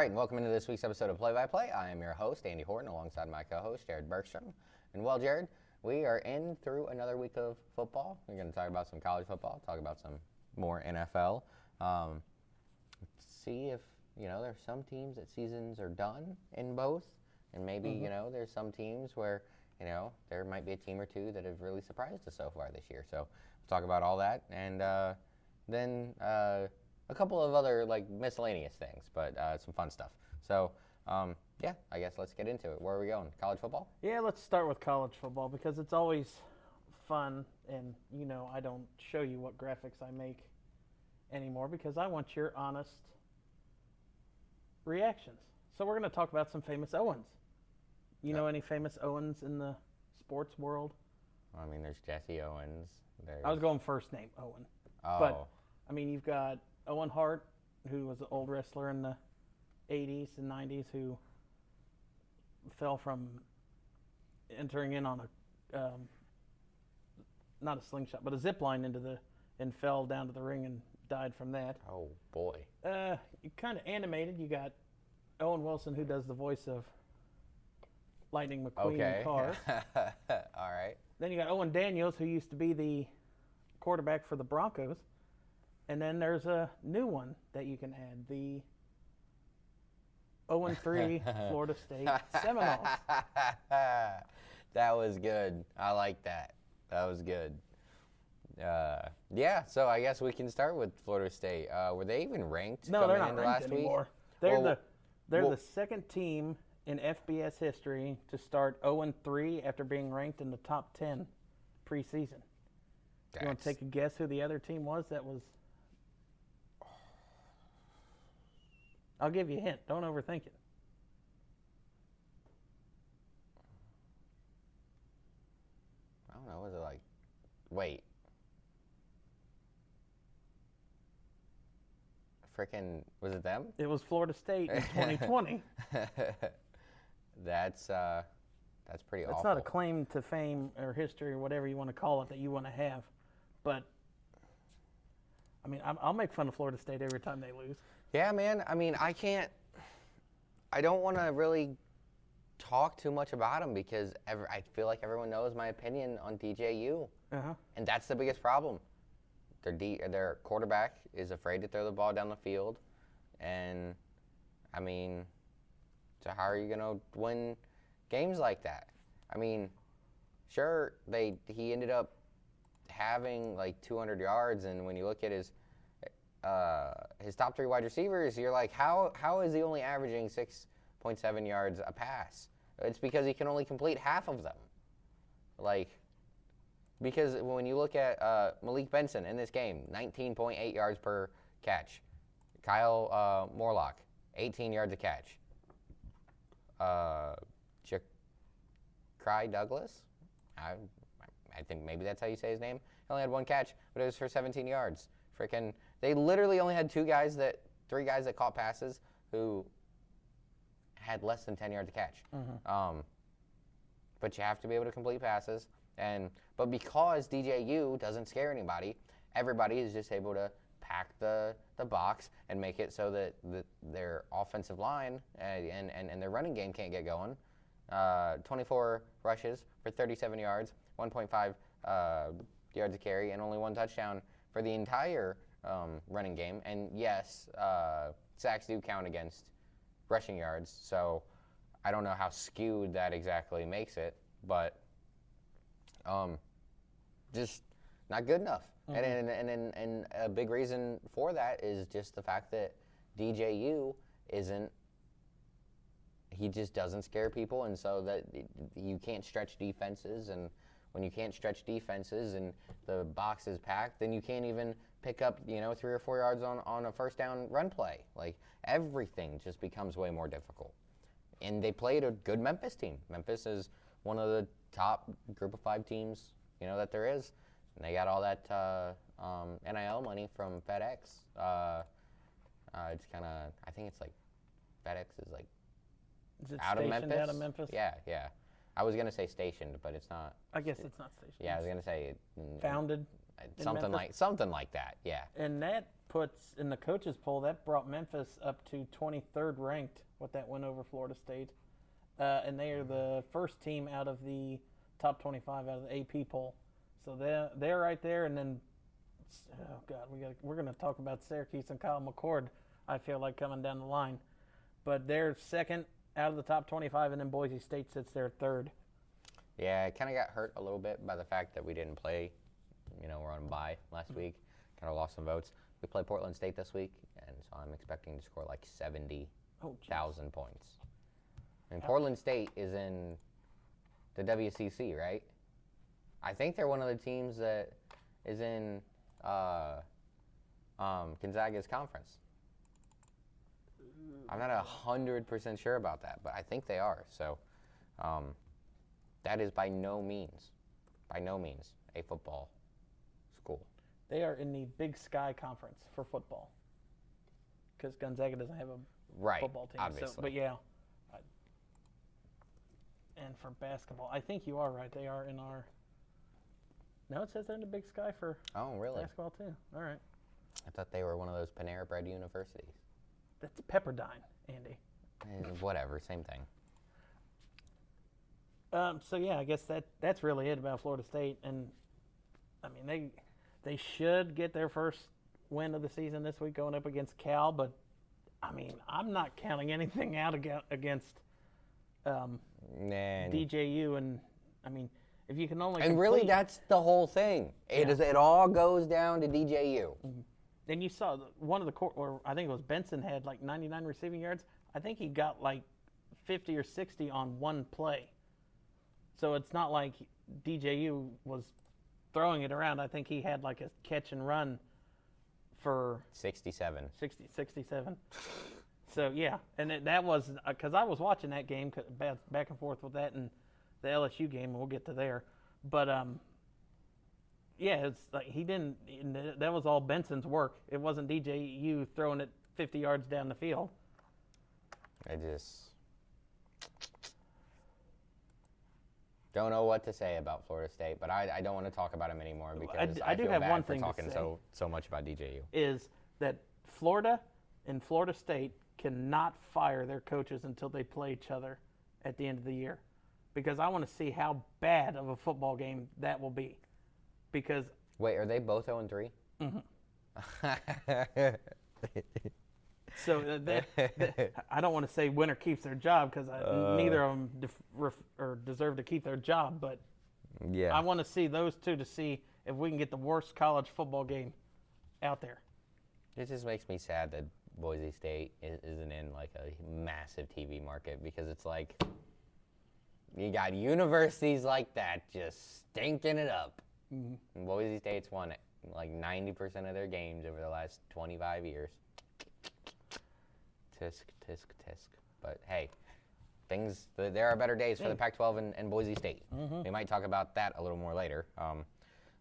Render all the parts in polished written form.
right, and welcome into this week's episode of Play by Play. I am your host, Andy Horton, alongside my co-host, Jared Bergstrom. And well, Jared, we are in through another week of football. We're going to talk about some college football, talk about some more NFL. See if, there's some teams that seasons are done in both. And maybe, there's some teams where, there might be a team or two that have really surprised us so far this year. So we'll talk about all that. And then a couple of other miscellaneous things, but some fun stuff. So I guess let's get into it. Where are we going? College football? Yeah, let's start with college football because it's always fun, and I don't show you what graphics I make anymore because I want your honest reactions. So we're going to talk about some famous Owens. You know any famous Owens in the sports world? I mean, there's Jesse Owens. I was going first name Owen. Oh. But, you've got Owen Hart, who was an old wrestler in the 80s and 90s who fell from entering in on a, not a slingshot, but a zip line and fell down to the ring and died from that. Oh, boy. You kind of animated. You got Owen Wilson, who does the voice of Lightning McQueen in Cars. All right. Then you got Owen Daniels, who used to be the quarterback for the Broncos. And then there's a new one that you can add, the 0-3 Florida State Seminoles. That was good. I like that. That was good. So I guess we can start with Florida State. Were they even ranked? No, they're not ranked last anymore. Week? They're the second team in FBS history to start 0-3 after being ranked in the top 10 preseason. You want to take a guess who the other team was that was? I'll give you a hint. Don't overthink it. I don't know. Was it wait. Was it them? It was Florida State in 2020. That's pretty awful. That's not a claim to fame or history or whatever you want to call it that you want to have. But, I'll make fun of Florida State every time they lose. Yeah, man. I don't want to really talk too much about them because I feel like everyone knows my opinion on DJU. Uh-huh. And that's the biggest problem. Their quarterback is afraid to throw the ball down the field. And, so how are you going to win games like that? Sure, he ended up having 200 yards, and when you look at his top three wide receivers, you're like, how is he only averaging 6.7 yards a pass? It's because he can only complete half of them. Because when you look at Malik Benson in this game, 19.8 yards per catch. Kyle Morlock, 18 yards a catch. Cry Douglas, I think maybe that's how you say his name. He only had one catch, but it was for 17 yards. They literally only had three guys that caught passes who had less than 10 yards a catch. Mm-hmm. But you have to be able to complete passes. But because DJU doesn't scare anybody, everybody is just able to pack the box and make it so that their offensive line and their running game can't get going. 24 rushes for 37 yards, 1.5 yards a carry, and only one touchdown for the entire running game. And yes, sacks do count against rushing yards, so I don't know how skewed that exactly makes it, but just not good enough. Mm-hmm. And a big reason for that is just the fact that DJU he just doesn't scare people, and so that you can't stretch defenses, and when you can't stretch defenses and the box is packed, then you can't even pick up 3 or 4 yards on a first down run play. Everything just becomes way more difficult. And they played a good Memphis team. Memphis is one of the top group of 5 teams that there is, and they got all that NIL money from FedEx. It's kind of, I think it's FedEx is Is it out of stationed Memphis. out of Memphis? Yeah. I was gonna say stationed, but it's not. I guess it's not stationed. Yeah, I was gonna say Founded. Something like that. Yeah. And that puts, in the coaches poll, that brought Memphis up to 23rd ranked with that win over Florida State. And they are the first team out of the top 25 out of the AP poll. So they're right there. And then, oh God, we're going to talk about Syracuse and Kyle McCord, I feel like, coming down the line. But they're second out of the top 25, and then Boise State sits there third. Yeah, I kind of got hurt a little bit by the fact that we didn't play. We're on bye last week. Kind of lost some votes. We play Portland State this week, and so I'm expecting to score like 70,000 points. And Portland State is in the WCC, right? I think they're one of the teams that is in Gonzaga's conference. I'm not 100% sure about that, but I think they are. So that is by no means a football school. They are in the Big Sky Conference for football because Gonzaga doesn't have a football team. Obviously. So, but yeah. And for basketball, I think you are right. They are in our. No, it says they're in the Big Sky for basketball too. All right. I thought they were one of those Panera-bred universities. That's Pepperdine, Andy. Whatever, same thing. So yeah, I guess that's really it about Florida State, and I mean they should get their first win of the season this week going up against Cal, but I mean I'm not counting anything out against DJU, and I mean if you can only really that's the whole thing. It all goes down to DJU. Mm-hmm. And you saw one of the or I think it was Benson had like 99 receiving yards. I think he got like 50 or 60 on one play. So it's not like DJU was throwing it around. I think he had like a catch and run for 67. 67. So yeah, and that was because I was watching that game back and forth with that and the LSU game, and we'll get to there. But yeah, it's like he didn't. That was all Benson's work. It wasn't DJU throwing it 50 yards down the field. I just don't know what to say about Florida State, but I don't want to talk about them anymore because I do feel have bad one for thing talking to say so much about DJU. Is that Florida and Florida State cannot fire their coaches until they play each other at the end of the year, because I want to see how bad of a football game that will be. Because wait, are they both 0-3? Mm-hmm. So I don't want to say winner keeps their job because neither of them deserve to keep their job. But yeah, I want to see those two to see if we can get the worst college football game out there. It just makes me sad that Boise State isn't in like a massive TV market, because it's like you got universities like that just stinking it up. Mm-hmm. And Boise State's won like 90% of their games over the last 25 years. Tisk, tisk, tisk. But hey, there are better days for the Pac-12 and Boise State. Mm-hmm. We might talk about that a little more later.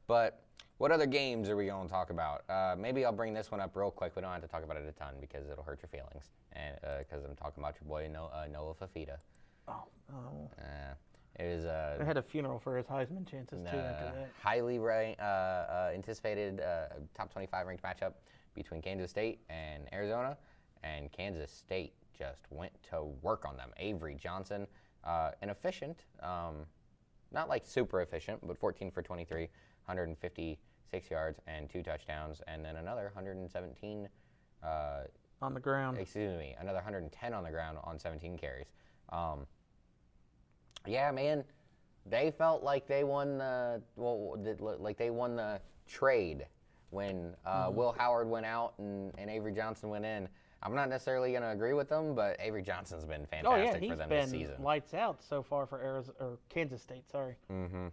But what other games are we going to talk about? Maybe I'll bring this one up real quick. We don't have to talk about it a ton because it'll hurt your feelings. And because I'm talking about your boy Noah Fafita. Oh. It is I had a funeral for his Heisman chances too after that. Highly anticipated top 25 ranked matchup between Kansas State and Arizona, and Kansas State just went to work on them. Avery Johnson, an efficient, not like super efficient, but 14 for 23, 156 yards and 2 touchdowns, and then another 117 on the ground. Excuse me, another 110 on the ground on 17 carries. Yeah, man, they felt like they won the trade when Will Howard went out and Avery Johnson went in. I'm not necessarily going to agree with them, but Avery Johnson's been fantastic for them this season. He's been lights out so far for Kansas State. Sorry. Mm-hmm.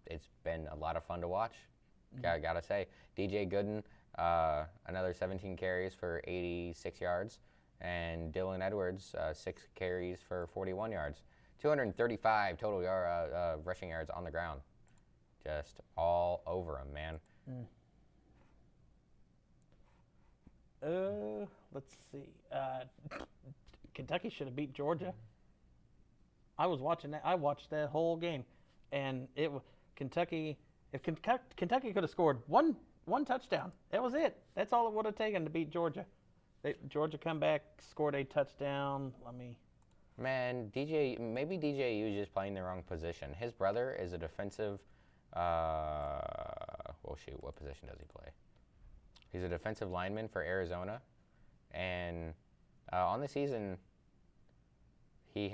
It's been a lot of fun to watch. Mm-hmm. Gotta say, DJ Gooden, another 17 carries for 86 yards. And Dylan Edwards, 6 carries for 41 yards. 235 total rushing yards on the ground. Just all over him, man. Let's see. Kentucky should have beat Georgia. I was watching that. I watched that whole game, and Kentucky, if Kentucky could have scored one touchdown, that was it. That's all it would have taken to beat Georgia. Georgia come back, scored a touchdown. Man, maybe DJU is just playing the wrong position. His brother is a defensive. Well, shoot, what position does he play? He's a defensive lineman for Arizona, and on the season, he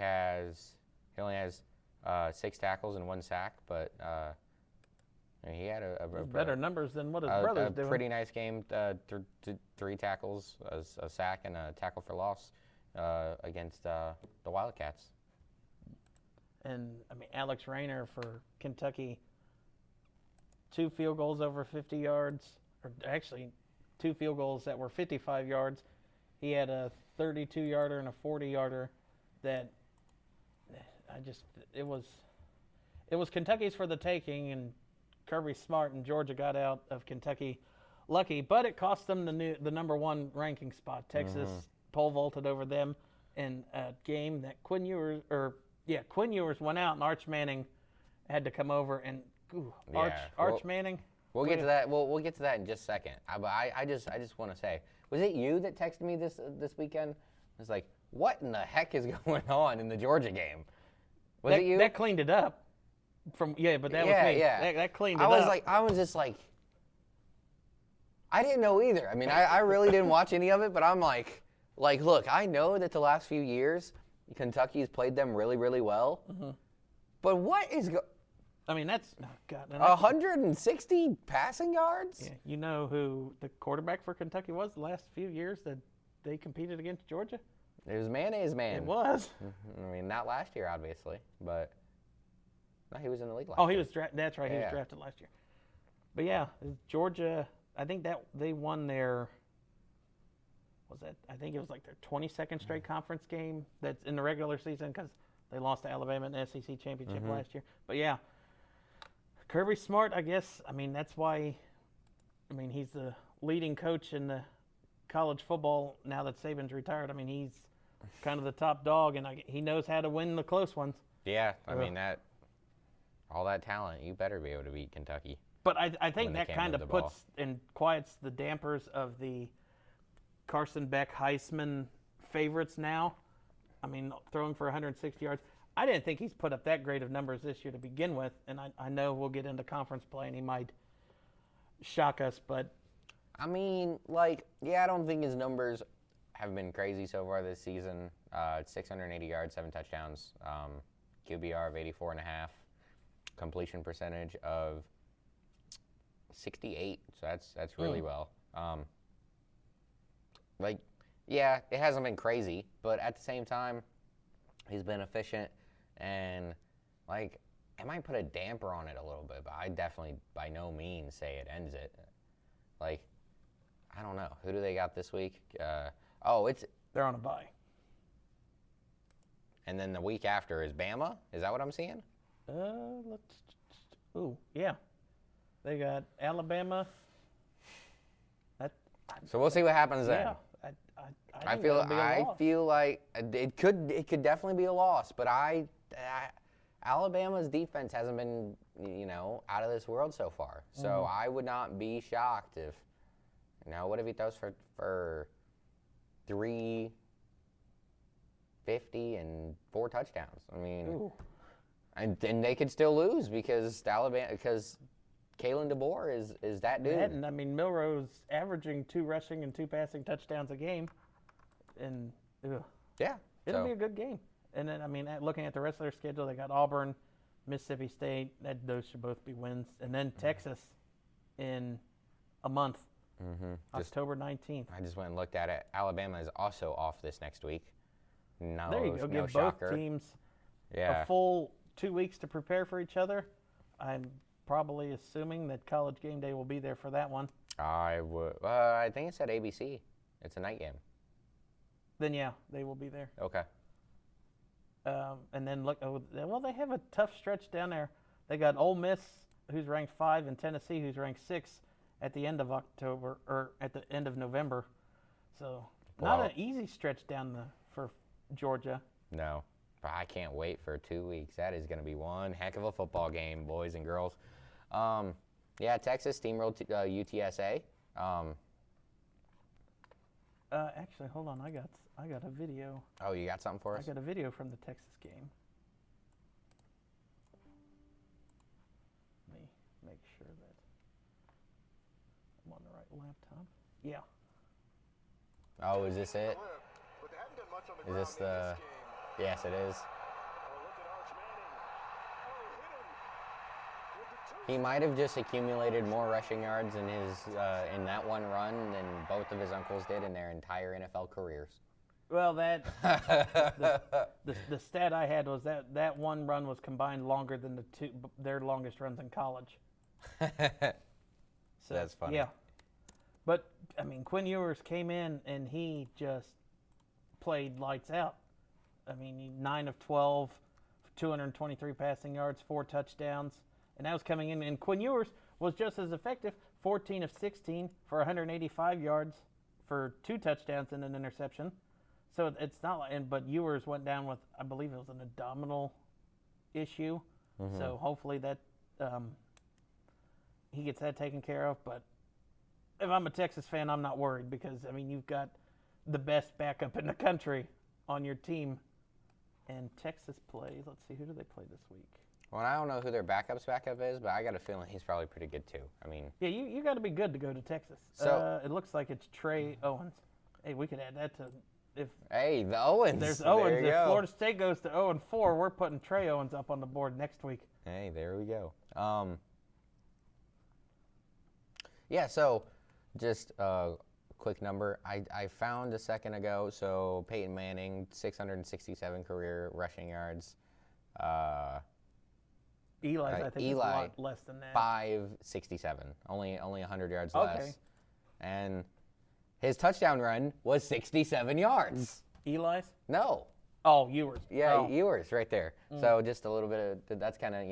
only has 6 tackles and 1 sack, but he had a better numbers than what his brother's doing. A pretty nice game, 3 tackles, a sack, and a tackle for loss against the Wildcats. And, Alex Rayner for Kentucky, 2 field goals over 50 yards, or actually 2 field goals that were 55 yards. He had a 32-yarder and a 40-yarder that it was Kentucky's for the taking, and Kirby Smart and Georgia got out of Kentucky lucky, but it cost them the number 1 ranking spot. Texas pole vaulted over them in a game that Quinn Ewers went out, and Arch Manning had to come over and Arch Manning. We'll get to that. We'll get to that in just a second. I just want to say, was it you that texted me this weekend? It's like, what in the heck is going on in the Georgia game? Was it you? That cleaned it up. But that was me. Yeah. That cleaned it up. I was just like, I didn't know either. I really didn't watch any of it, but I'm like, look, I know that the last few years Kentucky's played them really, really well, but what is that's 160 passing yards? Yeah, you know who the quarterback for Kentucky was the last few years that they competed against Georgia? It was Mayonnaise Man. It was. Not last year, obviously, but no, he was in the league last year. Oh, he was drafted. That's right, he was drafted last year. But yeah, Georgia, I think that they won their, I think it was like their 22nd straight conference game that's in the regular season because they lost to Alabama in the SEC championship last year. But yeah, Kirby Smart, I guess, that's why, he's the leading coach in the college football now that Saban's retired. He's kind of the top dog, and he knows how to win the close ones. Yeah, all that talent, you better be able to beat Kentucky. But I think that kind of puts and quiets the dampers of the Carson Beck Heisman favorites now. Throwing for 160 yards. I didn't think he's put up that great of numbers this year to begin with, and I know we'll get into conference play and he might shock us, but I don't think his numbers have been crazy so far this season. 680 yards, 7 touchdowns, QBR of 84.5, completion percentage of 68. So that's really well. It hasn't been crazy, but at the same time, he's been efficient, and it might put a damper on it a little bit, but I definitely by no means say it ends it. I don't know. Who do they got this week? They're on a bye. And then the week after is Bama? Is that what I'm seeing? Yeah. They got Alabama. So we'll see what happens then. Yeah. I feel like it could definitely be a loss, but Alabama's defense hasn't been out of this world so far. So I would not be shocked if what if he throws for 350 and 4 touchdowns? And they could still lose because Kalen DeBoer is that dude. And Milrose averaging 2 rushing and 2 passing touchdowns a game. And it'll be a good game. And then looking at the rest of their schedule, they got Auburn, Mississippi State. Those should both be wins, and then Texas in a month, October 19th. I just went and looked at it. Alabama is also off this next week. No, there you go. No Give shocker. Both teams a full 2 weeks to prepare for each other. I'm probably assuming that College Game Day will be there for that one. I would. I think it's at ABC. It's a night game. Then they will be there. Okay. And then they have a tough stretch down there. They got Ole Miss, who's ranked 5, and Tennessee, who's ranked 6, at the end of October or at the end of November. So not an easy stretch down for Georgia. No, But I can't wait for 2 weeks. That is going to be one heck of a football game, boys and girls. Yeah, Texas steamrolled UTSA. Actually, hold on. I got a video. Oh, you got something for us? I got a video from the Texas game. Let me make sure that I'm on the right laptop. Yeah. Oh, is this it? Is this the... Yes, it is. He might have just accumulated more rushing yards in his in that one run than both of his uncles did in their entire NFL careers. Well, the stat I had was that one run was combined longer than their longest runs in college. So, that's funny. Yeah, but I mean, Quinn Ewers came in and he just played lights out. I mean, 9 of 12, 223 passing yards, 4 touchdowns. And that was coming in. And Quinn Ewers was just as effective, 14 of 16 for 185 yards for 2 touchdowns and an interception. So it's not like, but Ewers went down with, I believe it was an abdominal issue. Mm-hmm. So hopefully that he gets that taken care of. But if I'm a Texas fan, I'm not worried because, I mean, you've got the best backup in the country on your team. And Texas plays, let's see, who do they play this week? Well, I don't know who their backup is, but I got a feeling he's probably pretty good too. I mean, yeah, you got to be good to go to Texas. So it looks like it's Trey Owens. Hey, we could add that to if. Hey, the Owens. There's Owens. There you if go. Florida State goes to 0-4, we're putting Trey Owens up on the board next week. Hey, there we go. Yeah. So, just a quick number. I found a second ago. So Peyton Manning, 667 career rushing yards. Eli's, I think, is a lot less than that. 567, only 100 yards less. And his touchdown run was 67 yards. Eli's? No. Oh, Ewers. Yeah, Ewers right there. So just a little bit of, that's kind of,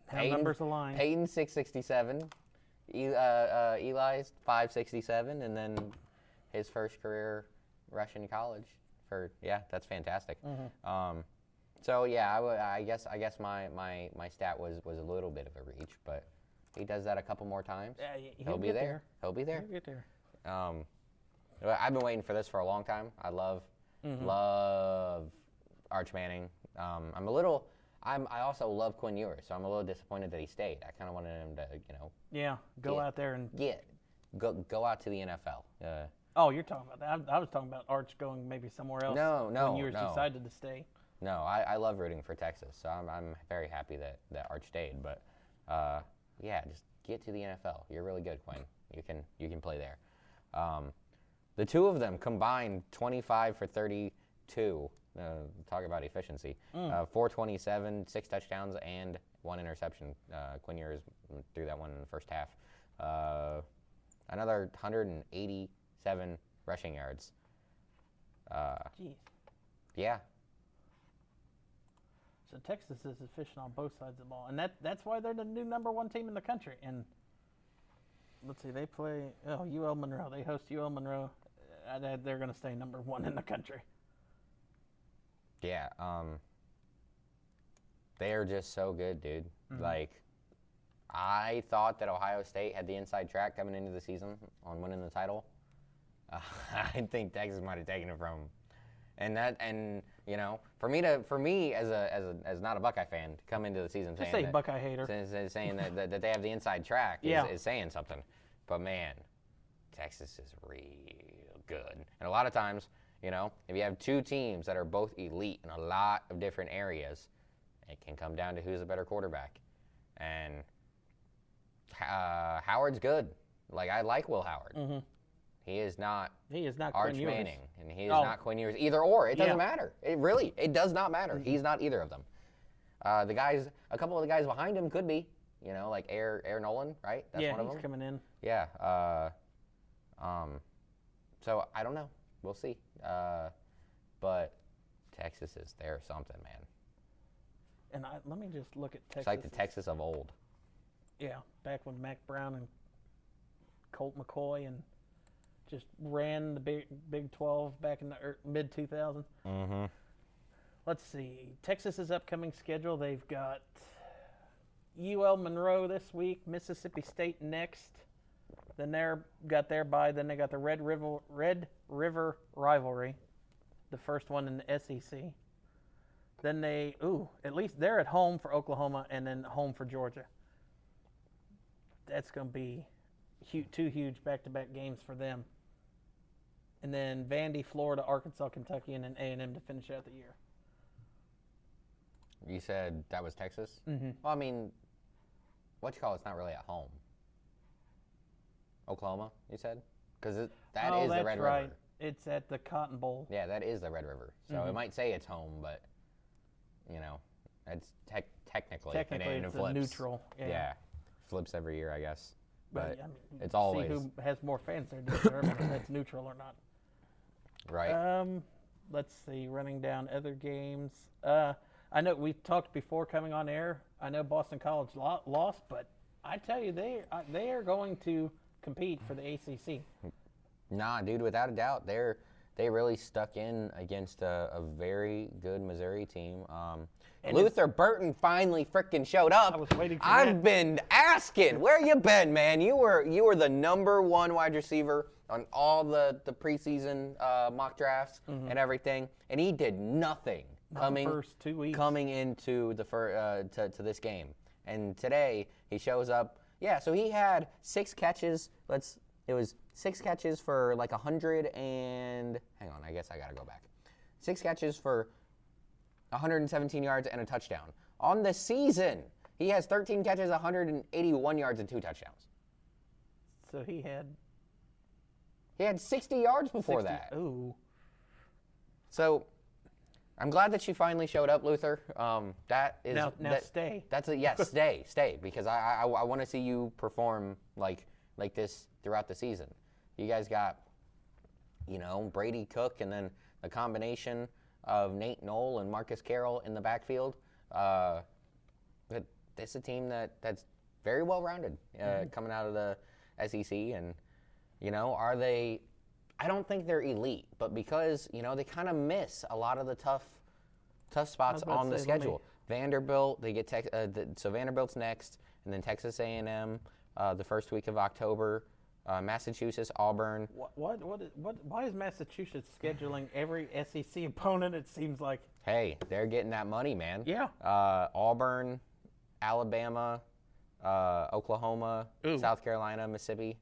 how numbers align. Peyton 667, Eli's 567, and then his first career rush in college. That's fantastic. Mm-hmm. So yeah, I guess my stat was a little bit of a reach, but he does that a couple more times. Yeah, he'll be there. He'll be there. He'll get there. I've been waiting for this for a long time. I love Arch Manning. I also love Quinn Ewers, so I'm a little disappointed that he stayed. I kind of wanted him to, Yeah, go out there and go out to the NFL. Oh, you're talking about that. I was talking about Arch going maybe somewhere else. No, When Ewers decided to stay. No, I love rooting for Texas, so I'm very happy that Arch stayed. But just get to the NFL. You're really good, Quinn. You can play there. The two of them combined 25 for 32. Talk about efficiency. 427, 6 touchdowns, and 1 interception. Quinn Ewers threw that one in the first half. Another 187 rushing yards. Jeez. Yeah. So Texas is efficient on both sides of the ball, and that's why they're the new #1 team in the country. And let's see, they play UL Monroe. They host UL Monroe. They're going to stay #1 in the country. Yeah. They are just so good, dude. Mm-hmm. Like, I thought that Ohio State had the inside track coming into the season on winning the title. I think Texas might have taken it from them. And for me as not a Buckeye fan to come into the season saying Buckeye hater, saying that they have the inside track is saying something. But man, Texas is real good. And a lot of times, if you have two teams that are both elite in a lot of different areas, it can come down to who's a better quarterback. And Howard's good. Like, I like Will Howard. Mm-hmm. He is not Arch Manning, and he is not Quinn Ewers. Either or, it doesn't matter. It does not matter. Mm-hmm. He's not either of them. A couple of the guys behind him could be, like Air Nolan, right? That's one of them. He's coming in. Yeah. So I don't know. We'll see. But Texas is there something, man. And let me just look at Texas. It's like the Texas of old. Yeah, back when Mac Brown and Colt McCoy and just ran the Big 12 back in the mid-2000s. Mm-hmm. let's see. Texas's upcoming schedule, they've got UL Monroe this week, Mississippi State next. Then got their bye. Then they got the Red River rivalry, the first one in the SEC. Then at least they're at home for Oklahoma and then home for Georgia. That's going to be two huge back-to-back games for them. And then Vandy, Florida, Arkansas, Kentucky, and then A&M to finish out the year. You said that was Texas? Mm-hmm. Well, I mean, it's not really at home. Oklahoma, you said? Because that is the Red right. River. It's at the Cotton Bowl. Yeah, that is the Red River. So it might say it's home, but, it's technically it's a neutral. Yeah. Flips every year, I guess. But it's see always. who has more fans there to determine if that's neutral or not. Right. Let's see, running down other games. I know we talked before coming on air. I know Boston College lost, but I tell you, they are going to compete for the ACC. Nah, dude, without a doubt, they really stuck in against a very good Missouri team. Luther Burton finally freaking showed up. I was waiting for I've that. been asking, where you been, man? You were the number one wide receiver on all the preseason mock drafts and everything, and he did nothing The first 2 weeks. coming into the to this game. And today he shows up. Yeah, so he had 6 catches. It was 6 catches for like 100 and hang on, I guess I gotta go back. 6 catches for 117 yards and a touchdown. On the season, he has 13 catches, 181 yards, and 2 touchdowns. So he had 60 yards before 60. that. Ooh. So I'm glad that you finally showed up, Luther. That is Now stay. Stay, because I want to see you perform like this throughout the season. You guys got, Brady Cook, and then the combination of Nate Knoll and Marcus Carroll in the backfield. But it's a team that's very well rounded coming out of the SEC, and are they? I don't think they're elite, but because they kind of miss a lot of the tough spots on the schedule. Vanderbilt, they get so Vanderbilt's next, and then Texas A&M the first week of October. Massachusetts, Auburn. Why is Massachusetts scheduling every SEC opponent? It seems like. Hey, they're getting that money, man. Yeah. Auburn, Alabama, Oklahoma, South Carolina, Mississippi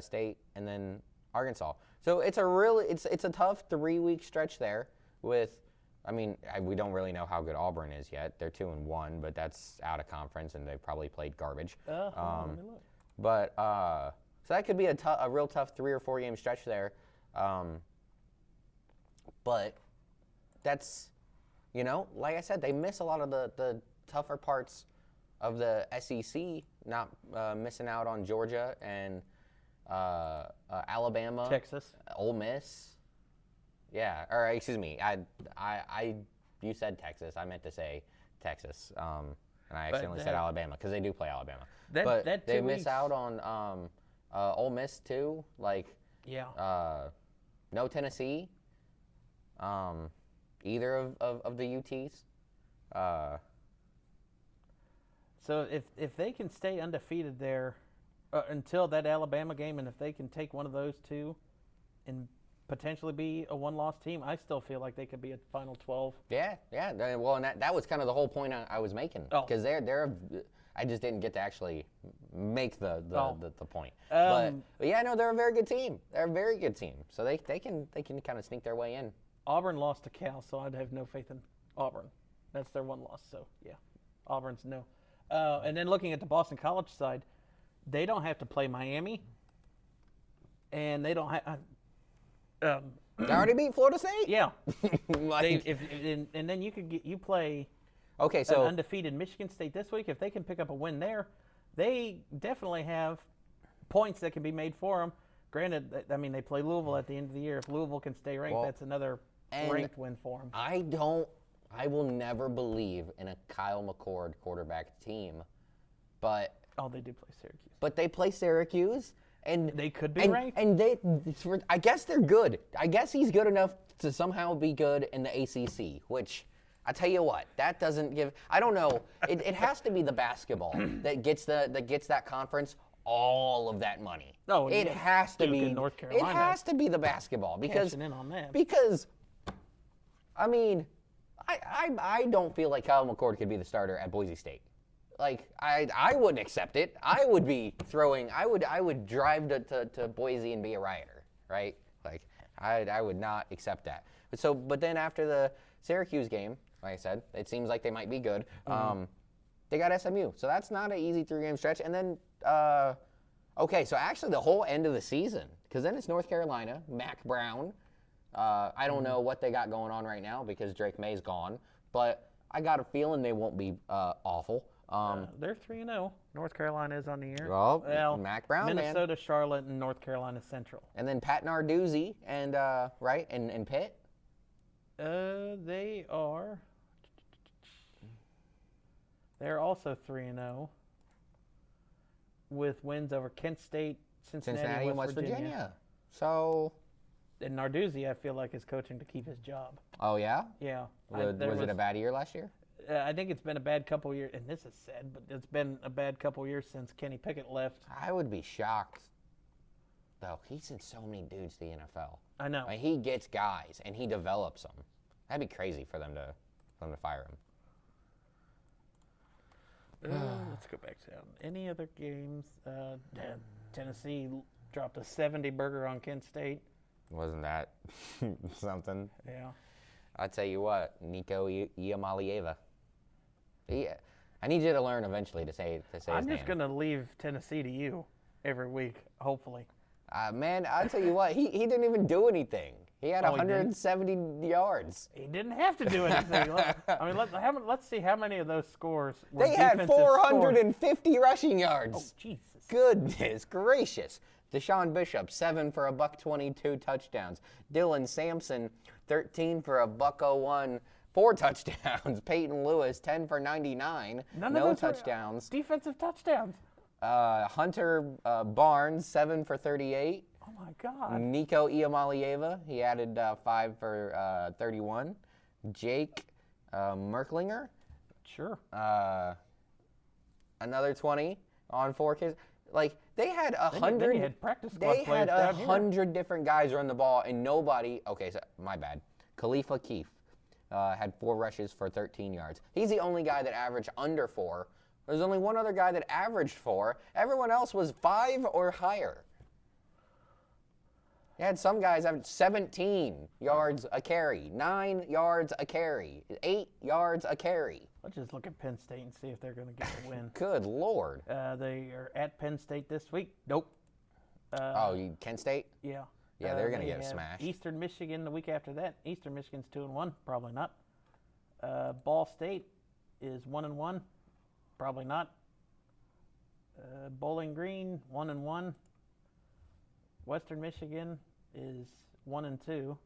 State, and then Arkansas. So it's a tough 3-week stretch there. We don't really know how good Auburn is yet. They're 2-1, but that's out of conference, and they've probably played garbage. Let me look. But so that could be a real tough 3 or 4 game stretch there. But that's, like I said, they miss a lot of the tougher parts of the SEC, not missing out on Georgia and Alabama, Texas, Ole Miss. Yeah, or excuse me, you said Texas. I meant to say Texas, and I accidentally said Alabama because they do play Alabama. But they miss out on Ole Miss too. No Tennessee. Either of the UTs. So if they can stay undefeated there until that Alabama game, and if they can take one of those two and potentially be a one-loss team, I still feel like they could be at Final 12. Yeah. Well, and that was kind of the whole point I was making, because I just didn't get to actually make the point. But yeah, no, they're a very good team. They're a very good team. So they can kind of sneak their way in. Auburn lost to Cal, so I'd have no faith in Auburn. That's their one loss. So yeah, Auburn's no. And then looking at the Boston College side, they don't have to play Miami, and they don't have. They already beat Florida State. Yeah. And then you play. Okay, so an undefeated Michigan State this week. If they can pick up a win there, they definitely have points that can be made for them. Granted, they play Louisville at the end of the year. If Louisville can stay ranked, that's another ranked win for them. I will never believe in a Kyle McCord quarterback team, but they do play Syracuse. But they play Syracuse, and they could be ranked. And I guess they're good. I guess he's good enough to somehow be good in the ACC, which I tell you what, that doesn't give. I don't know. It has to be the basketball that gets that conference all of that money. Oh, it yeah. has to Duke be and North Carolina. It has to be the basketball because Cashing in on that. I mean, I don't feel like Kyle McCord could be the starter at Boise State. Like I wouldn't accept it. I would be throwing. I would drive to Boise and be a rioter, right? Like I would not accept that. But then after the Syracuse game, like I said, it seems like they might be good. They got SMU, so that's not an easy 3-game stretch. And then okay, so actually the whole end of the season, because then it's North Carolina, Mac Brown. I don't know what they got going on right now because Drake May's gone, but I got a feeling they won't be awful. They're 3-0. North Carolina is on the year. Well, Mac Brown, Minnesota, man. Charlotte, and North Carolina Central. And then Pat Narduzzi and right and Pitt. They are. They're also 3-0 with wins over Kent State, Cincinnati, and West Virginia. So. And Narduzzi, I feel like, is coaching to keep his job. Oh yeah. Yeah. Was it a bad year last year? I think it's been a bad couple years, and this is sad, but it's been a bad couple years since Kenny Pickett left. I would be shocked, though. He sent so many dudes to the NFL. I know. Like, he gets guys, and he develops them. That'd be crazy for them to fire him. Let's go back to any other games. Tennessee dropped a 70 burger on Kent State. Wasn't that something? Yeah. I'll tell you what, Nico Iamaleava. I need you to learn eventually to say his name. I'm just going to leave Tennessee to you every week, hopefully. Man, I'll tell you what, he didn't even do anything. He had 170 yards. He didn't have to do anything. Let's see how many of those scores were They had 450 rushing yards. Oh, Jesus. Goodness gracious. Deshaun Bishop, 7 for $122 touchdowns. Dylan Sampson, 13 for $101, 4 touchdowns. Peyton Lewis, 10 for 99, no touchdowns. Defensive touchdowns. Hunter Barnes, 7 for 38. Oh my God. Nico Iamaleava, he added 5 for 31. Jake Merklinger. Sure. Another 20 on 4 kids. Like, they had 100. Then you had practice squad They players had down 100 different guys run the ball, and nobody. Okay, so my bad. Khalifa Keefe had 4 rushes for 13 yards. He's the only guy that averaged under 4. There's only one other guy that averaged 4. Everyone else was 5 or higher. You had some guys average 17 yards a carry, 9 yards a carry, 8 yards a carry. Let's just look at Penn State and see if they're going to get the win. Good Lord. They are at Penn State this week. Nope. Kent State? Yeah. Yeah, they're going to get a smash. Eastern Michigan the week after that. Eastern Michigan's 2-1. Probably not. Ball State is 1-1. Probably not. Bowling Green 1-1. Western Michigan is 1-2.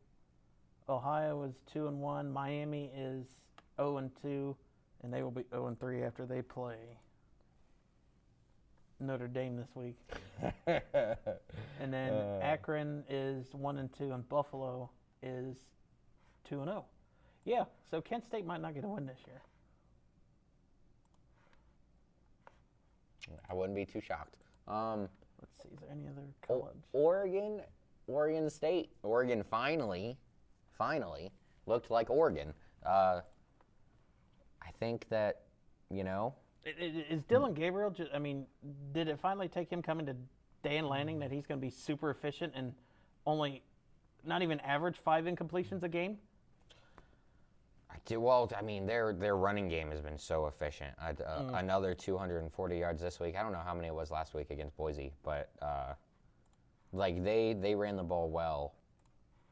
Ohio is 2-1. Miami is 0-2, and they will be 0-3 after they play Notre Dame this week. And then Akron is 1-2, and Buffalo is 2-0. Yeah, so Kent State might not get a win this year. I wouldn't be too shocked. Let's see, is there any other college? Oregon State. Oregon finally looked like Oregon. I think that, Is Dylan Gabriel, did it finally take him coming to Dan Lanning that he's going to be super efficient and only not even average 5 incompletions a game? Well, their running game has been so efficient. Another 240 yards this week. I don't know how many it was last week against Boise, but they ran the ball well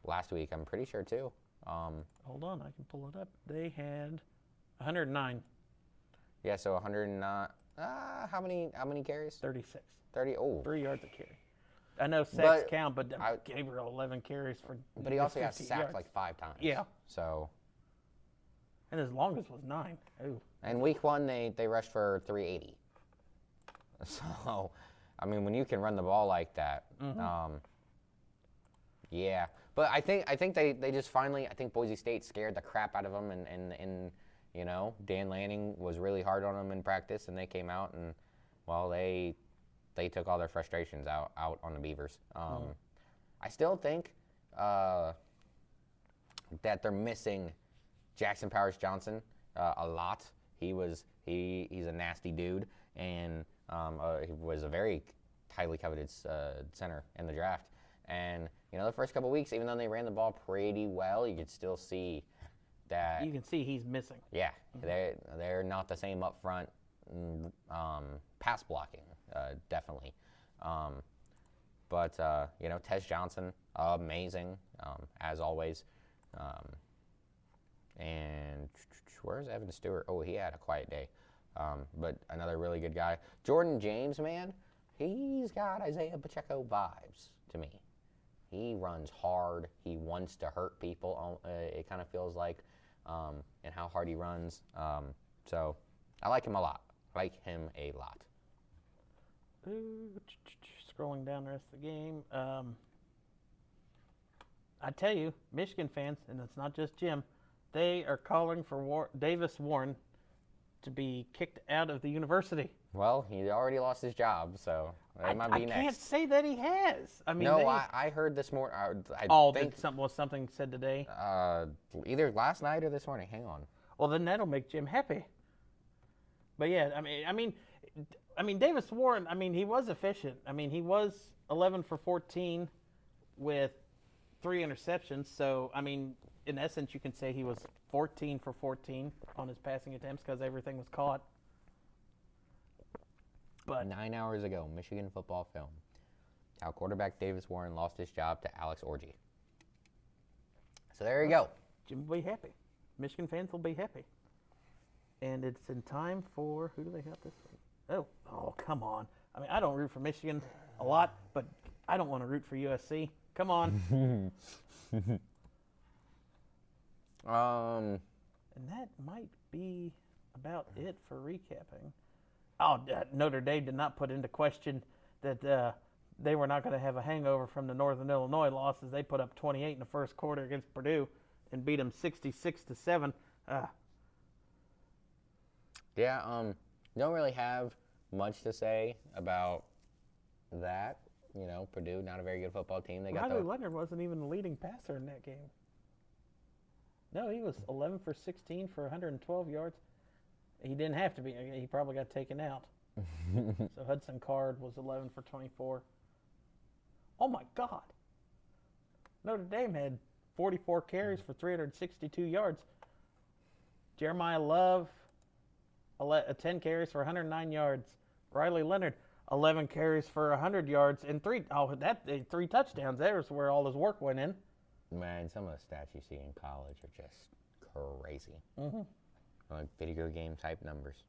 last week. I'm pretty sure too. Hold on, I can pull it up. They had 109. Yeah, so 109. How many carries? 36. 30. Oh, 3 yards a carry. I know sacks count, but Gabriel 11 carries for. But he also got 50 sacked yards. like 5 times. Yeah. So. And his longest was 9. Ooh. And week 1, they rushed for 380. So, when you can run the ball like that, yeah. But I think they just finally, I think Boise State scared the crap out of them, and you know, Dan Lanning was really hard on them in practice, and they came out and, well, they took all their frustrations out on the Beavers. I still think that they're missing Jackson Powers Johnson a lot. He's a nasty dude, and he was a very highly coveted center in the draft. And you know, the first couple weeks, even though they ran the ball pretty well, you could still see that You can see he's missing. yeah, they're not the same up front pass blocking, definitely. But you know, Tez Johnson, amazing as always. And where's Evan Stewart? Oh, he had a quiet day, but another really good guy. Jordan James, man, he's got Isaiah Pacheco vibes to me. He runs hard. He wants to hurt people. It kind of feels like, and how hard he runs. So I like him a lot. Scrolling down the rest of the game. I tell you, Michigan fans, and it's not just Jim, they are calling for Davis Warren to be kicked out of the university. Well, he already lost his job, so that might be next. I can't say that he has. I mean, no, I heard this morning. was something said today? Either last night or this morning. Hang on. Well, then that'll make Jim happy. But yeah, I mean, Davis Warren. I mean, he was efficient. I mean, he was 11 for 14 with 3 interceptions. So, I mean, in essence, you can say he was 14 for 14 on his passing attempts because everything was caught. But 9 hours ago, Michigan football film. How quarterback Davis Warren lost his job to Alex Orji. So there you go. Jim will be happy. Michigan fans will be happy. And it's in time for, who do they have this week? Oh, come on. I mean, I don't root for Michigan a lot, but I don't want to root for USC. Come on. And that might be about it for recapping. Oh, Notre Dame did not put into question that they were not going to have a hangover from the Northern Illinois losses. They put up 28 in the first quarter against Purdue and beat them 66-7. Don't really have much to say about that. You know, Purdue, not a very good football team. Riley Leonard wasn't even the leading passer in that game. No, he was 11 for 16 for 112 yards. He didn't have to be. He probably got taken out. So Hudson Card was 11 for 24. Oh, my God. Notre Dame had 44 carries for 362 yards. Jeremiah Love, 10 carries for 109 yards. Riley Leonard, 11 carries for 100 yards and 3 touchdowns. There's where all his work went in. Man, some of the stats you see in college are just crazy. Mm-hmm. Like video game type numbers.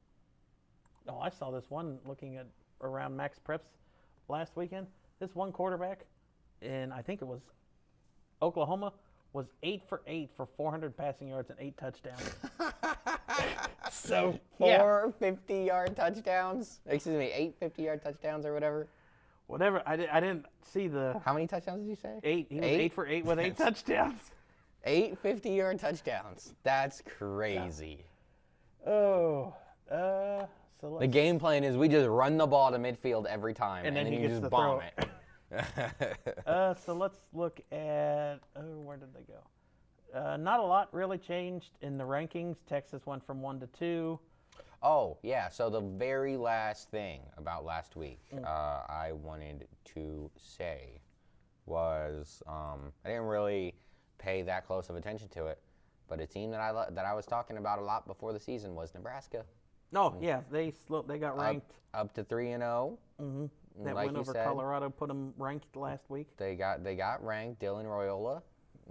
Oh, I saw this one looking at around Max Preps last weekend. This one quarterback, and I think it was Oklahoma, was 8 for 8 for 400 passing yards and 8 touchdowns. So, 4 50-yard touchdowns? Excuse me, 8 50-yard touchdowns or whatever? Whatever. I didn't see the... How many touchdowns did you say? 8. He was 8 for 8 with 8 touchdowns. 8 50-yard touchdowns. That's crazy. Oh. So the game plan is we just run the ball to midfield every time, and then you just bomb it. So let's look at, where did they go? Not a lot really changed in the rankings. Texas went from 1 to 2. Oh, yeah. So the very last thing about last week I wanted to say was I didn't really pay that close of attention to it, but a team that I was talking about a lot before the season was Nebraska. Oh, yeah. They got ranked. Up to 3-0. Mm-hmm. That like win over Colorado put them ranked last week. They got ranked. Dylan Royola.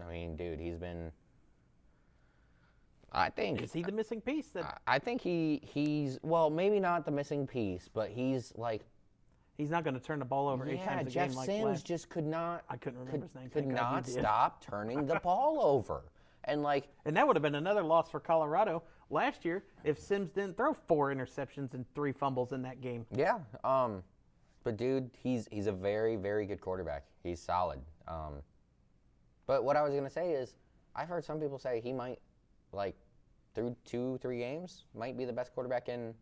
I mean, dude, he's been. I think. Is he the missing piece? I think he's well, maybe not the missing piece, but he's like. He's not going to turn the ball over 8 times a Jeff game like Sims last. just could not. I couldn't remember his name. Could not stop turning the ball over, and that would have been another loss for Colorado last year if Sims didn't throw 4 interceptions and 3 fumbles in that game. Yeah. But dude, he's a very, very good quarterback. He's solid. But what I was going to say is, I've heard some people say he might, like, through 2-3 games, might be the best quarterback in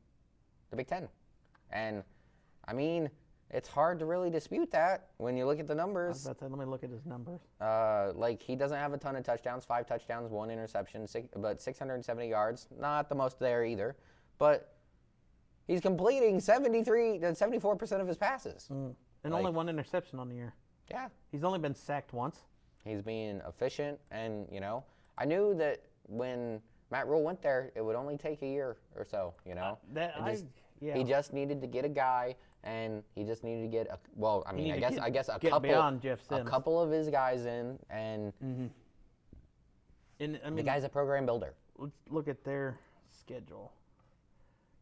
the Big Ten. And, I mean, it's hard to really dispute that when you look at the numbers. I was about to say, let me look at his numbers. Like, he doesn't have a ton of touchdowns, 5 touchdowns, 1 interception, but 670 yards. Not the most there either. But he's completing 74% of his passes. And Like- only 1 interception on the year. Yeah. He's only been sacked once. He's being efficient. And, you know, I knew that when Matt Rule went there, it would only take a year or so, you know. He just needed to get a guy, and he just needed to get I guess a get couple beyond Jeff Sims. a couple of his guys in, and And I mean, the guy's a program builder. let's look at their schedule.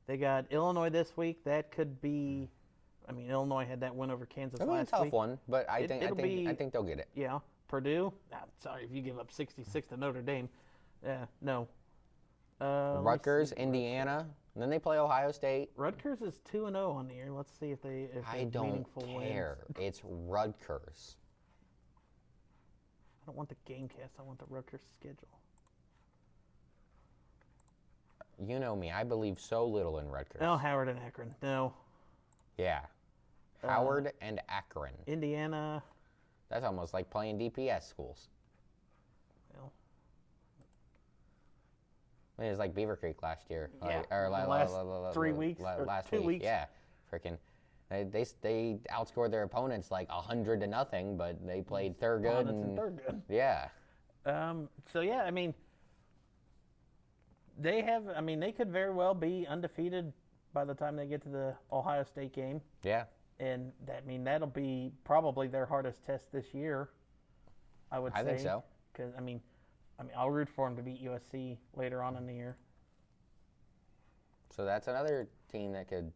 They got Illinois this week. That could be. I mean, Illinois had that win over Kansas It'll be a last tough week. one, but I think they'll get it. Yeah, Purdue. Sorry if you give up 66 to Notre Dame. No. Rutgers, Indiana, and then they play Ohio State. Rutgers is 2-0 on the year. Let's see if they I don't meaningful care. wins. It's Rutgers. I don't want the game cast. I want the Rutgers schedule. You know me. I believe so little in Rutgers. Oh, Howard and Akron. No. Yeah. Howard and Akron. Indiana. That's almost like playing DPS schools. Well, I mean, it was like Beaver Creek last year. Yeah, Or the last 3 weeks, or last 2 week. weeks. Yeah. Freaking. They outscored their opponents like 100-0, but they played Thurgood. and Thurgood. Yeah. So yeah, I mean, they could very well be undefeated by the time they get to the Ohio State game, Yeah. and that'll be probably their hardest test this year. I would say. I think so. Because I mean, I'll root for them to beat USC later on in the year. So that's another team that could,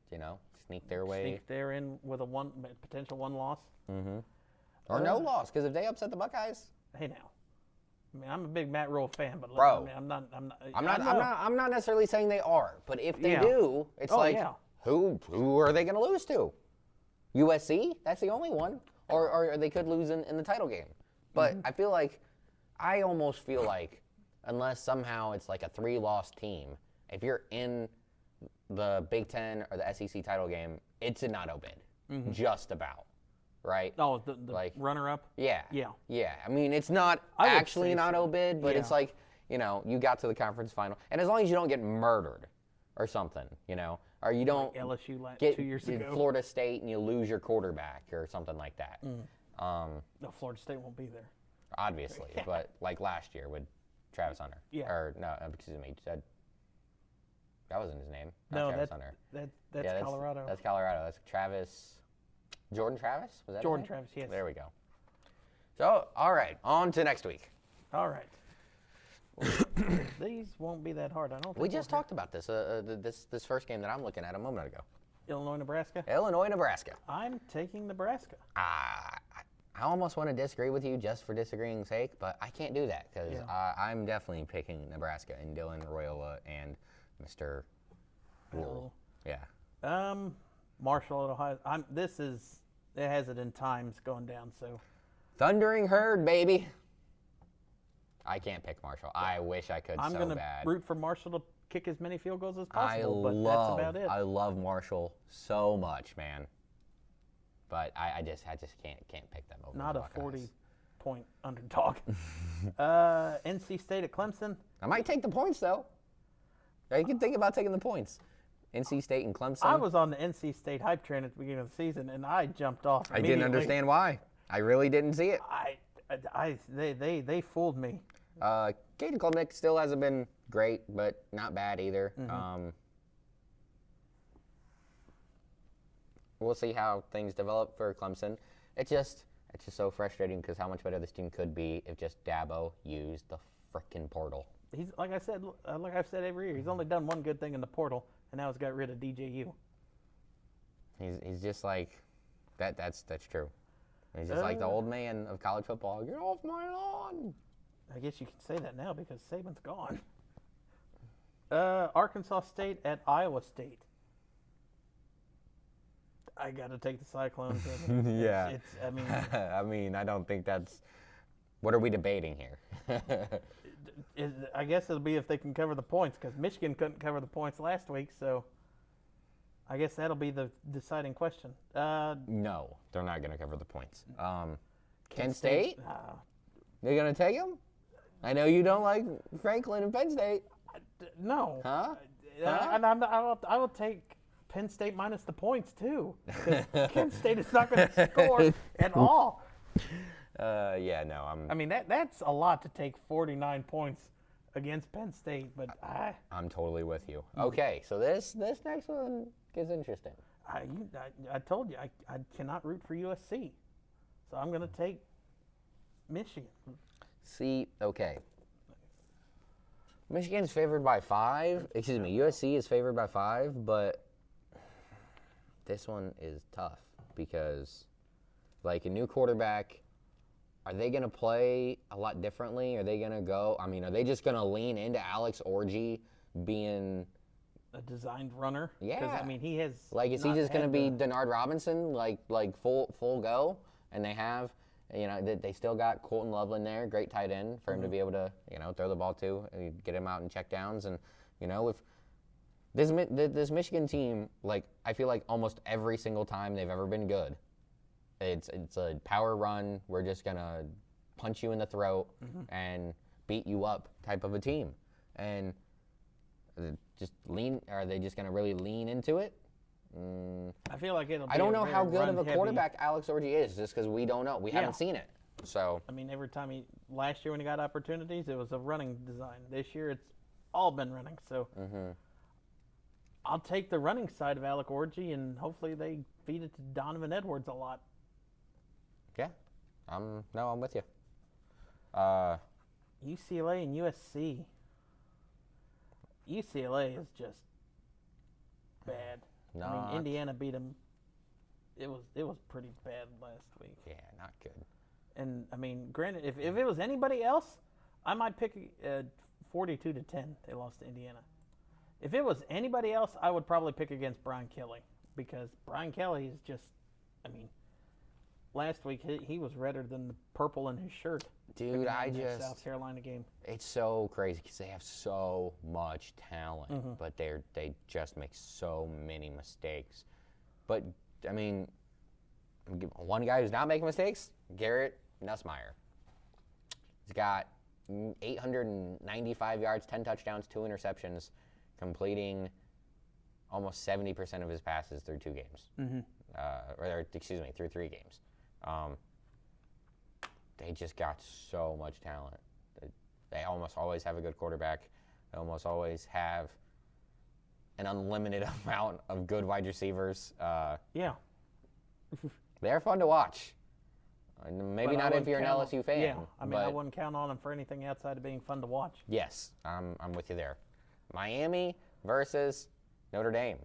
sneak their way. Sneak there in with a potential one loss. Mm-hmm. Or no loss, because if they upset the Buckeyes, Hey now, I mean, I'm a big Matt Rule fan, but Bro. I'm not. I'm not necessarily saying they are, but if they Yeah. do, it's yeah. who are they going to lose to? USC? That's the only one. Or they could lose in the title game. But I almost feel like unless somehow it's like a 3-loss team, if you're in the Big Ten or the SEC title game, it's a not bid. Just about. Right? Oh, the runner-up. Yeah. Yeah. Yeah. I mean, it's not I would actually say not so. bid, but Yeah. it's like, you got to the conference final. And as long as you don't get murdered or something, or you don't LSU get 2 years to ago. Florida State and you lose your quarterback or something like that. No, Florida State won't be there. Obviously, but like last year with Travis Hunter. Yeah. Or no, excuse me, said that wasn't his name. Not No, Travis Hunter. that's Yeah, Colorado. That's Colorado. That's Jordan Travis? Was that his Jordan name? Travis, yes. There we go. So, all right, on to next week. All right. These won't be that hard. I don't think We just talked about this this first game that I'm looking at a moment ago. Illinois, Nebraska. Illinois, Nebraska. I'm taking Nebraska. I almost want to disagree with you just for disagreeing's sake, but I can't do that because I'm definitely picking Nebraska and Dylan Royola and Mr. Rule. Yeah. Marshall at Ohio. It has it in times going down. So Thundering Herd, baby. I can't pick Marshall. I wish I could I'm so gonna bad. root for Marshall to kick as many field goals as I possible. But love, that's about it. I love Marshall so much, man. But I just can't pick them over. Not the a Buckeyes. 40-point underdog. NC State at Clemson. I might take the points though. You can think about taking the points. NC State and Clemson. I was on the NC State hype train at the beginning of the season, and I jumped off. I didn't immediately. understand why. I really didn't see it. They fooled me. Caden Klubnik still hasn't been great, but not bad either. We'll see how things develop for Clemson. It's just so frustrating because how much better this team could be if just Dabo used the frickin' portal. He's like I've said every year. He's only done one good thing in the portal, and now he's got rid of DJU. He's just like that. That's true. He's just like the old man of college football. Get off my lawn. I guess you can say that now because Saban's gone. Arkansas State at Iowa State. I got to take the Cyclones. Yeah. I mean, I mean, I don't think that's What are we debating here? I guess it'll be if they can cover the points, because Michigan couldn't cover the points last week, so I guess that'll be the deciding question. No, they're not going to cover the points. Kent State? They're going to take them? I know you don't like Franklin and Penn State. No. Huh? And I will take Penn State minus the points, too, because Kent State is not going to score at all. Yeah, no, I mean, that's a lot to take 49 points against Penn State, but I'm totally with you. Okay, so this next one gets interesting. I told you I cannot root for USC, so I'm going to take Michigan. See, okay. Michigan's favored by 5. Excuse me, USC is favored by 5, but this one is tough because, like, a new quarterback. Are they going to play a lot differently? Are they going to go? I mean, are they just going to lean into Alex Orji being a designed runner? Yeah. Because, I mean, he has. Like, is he just going to be Denard Robinson, like full go? And they have, they still got Colton Loveland there, great tight end for him to be able to, throw the ball to, get him out in check downs. And, if this Michigan team, like, I feel like almost every single time they've ever been good, it's a power run. We're just gonna punch you in the throat and beat you up type of a team. And are they just gonna really lean into it? I feel like it'll be I don't know how good of a quarterback Alex Orji is, just because we don't know. We haven't seen it. So I mean, every time last year when he got opportunities, it was a running design. This year, it's all been running. So I'll take the running side of Alex Orji, and hopefully they feed it to Donovan Edwards a lot. Yeah, I'm with you. UCLA and USC. UCLA is just bad. I mean, Indiana beat them. It was pretty bad last week. Yeah, not good. And I mean, granted, if it was anybody else, I might pick 42-10. They lost to Indiana. If it was anybody else, I would probably pick against Brian Kelly, because Brian Kelly is just, I mean, last week he was redder than the purple in his shirt. Dude, South Carolina game. It's so crazy because they have so much talent, but they just make so many mistakes. But I mean, one guy who's not making mistakes, Garrett Nussmeier. He's got 895 yards, 10 touchdowns, 2 interceptions, completing almost 70% of his passes through 2 games. Through 3 games. They just got so much talent. They almost always have a good quarterback. They almost always have an unlimited amount of good wide receivers. Yeah. They're fun to watch. Maybe not if you're an LSU fan. Yeah, I mean, I wouldn't count on them for anything outside of being fun to watch. Yes, I'm with you there. Miami versus Notre Dame.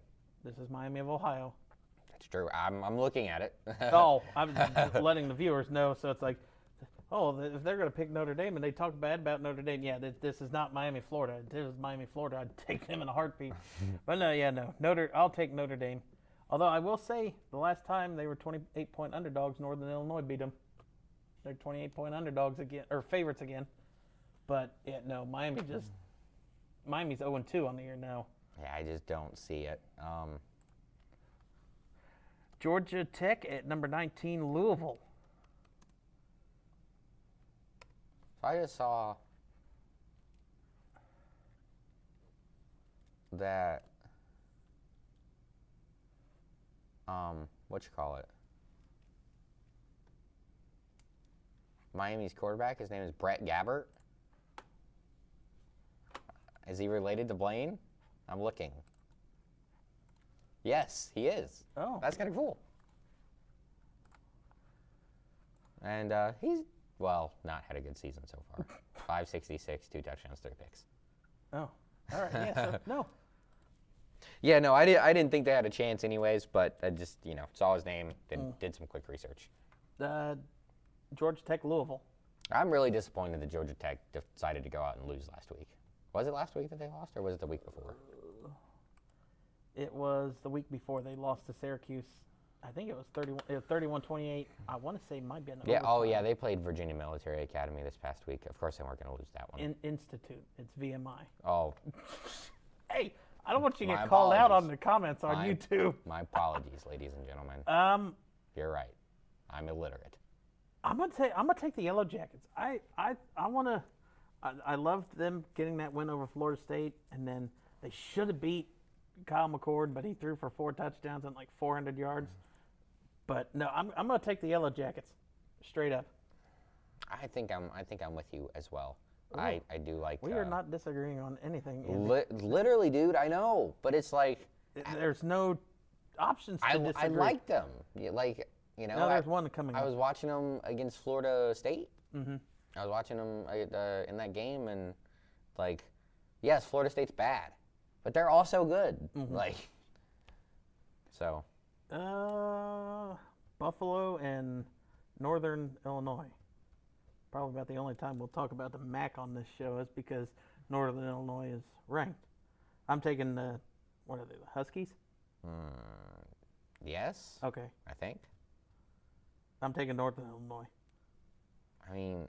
This is Miami of Ohio. That's true. I'm looking at it. I'm letting the viewers know, so it's like, if they're going to pick Notre Dame and they talk bad about Notre Dame, this is not Miami, Florida. If this is Miami, Florida, I'd take them in a heartbeat. But no. I'll take Notre Dame. Although I will say, the last time they were 28-point underdogs, Northern Illinois beat them. They're 28-point underdogs again, or favorites again. But Miami's 0-2 on the year now. Yeah, I just don't see it. Georgia Tech at number 19, Louisville. So I just saw that, Miami's quarterback, his name is Brett Gabbert. Is he related to Blaine? I'm looking. Yes, he is. Oh. That's kind of cool. And he's, not had a good season so far. 566, 2 touchdowns, 3 picks. Oh, all right. Yeah, so, no. Yeah, no, I didn't think they had a chance anyways, but I just, saw his name, did some quick research. Georgia Tech, Louisville. I'm really disappointed that Georgia Tech decided to go out and lose last week. Was it last week that they lost, or was it the week before? It was the week before they lost to Syracuse. I think it was 31. It was 31-28. I want to say it might be an Yeah. Oh, overtime. yeah. They played Virginia Military Academy this past week. Of course, they weren't going to lose that one. Institute. It's VMI. Oh, Hey, I don't want you to My get called out on apologies. the comments on My- YouTube. my apologies, ladies and gentlemen. You're right. I'm illiterate. I'm gonna take the Yellow Jackets. I loved them getting that win over Florida State, and then they should have beat Kyle McCord, but he threw for 4 touchdowns and like 400 yards. But no, I'm gonna take the Yellow Jackets, straight up. I think I'm with you as well. I do like. We are not disagreeing on anything. Andy. Literally, dude. I know, but it's like There's no options to disagree. I like them. Like, you know, No, there's one coming I up. was watching them against Florida State. Mm-hmm. I was watching them in that game, and like, yes, Florida State's bad, but they're also good. Mm-hmm. Like, so. Buffalo and Northern Illinois. Probably about the only time we'll talk about the MAC on this show is because Northern Illinois is ranked. I'm taking the, what are they, the Huskies? Yes. Okay. I think. I'm taking Northern Illinois. I mean,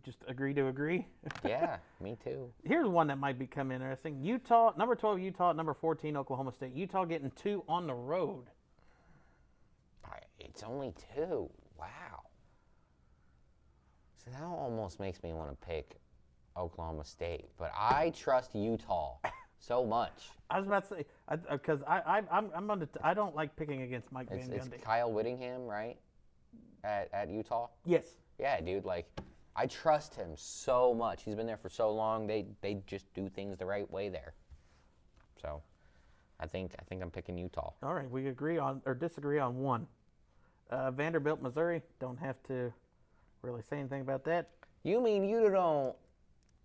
Just agree to agree. yeah, me too. Here's one that might become interesting. Utah, number 12 Utah, number 14 Oklahoma State. Utah getting 2 on the road. It's only 2. Wow. So that almost makes me want to pick Oklahoma State, but I trust Utah so much. I was about to say, because I don't like picking against Mike Van It's Gundy. Kyle Whittingham, right? At Utah. Yes. Yeah, dude. Like, I trust him so much. He's been there for so long. They just do things the right way there. So, I think I'm picking Utah. All right, we agree on or disagree on one. Vanderbilt, Missouri. Don't have to really say anything about that. You mean you don't?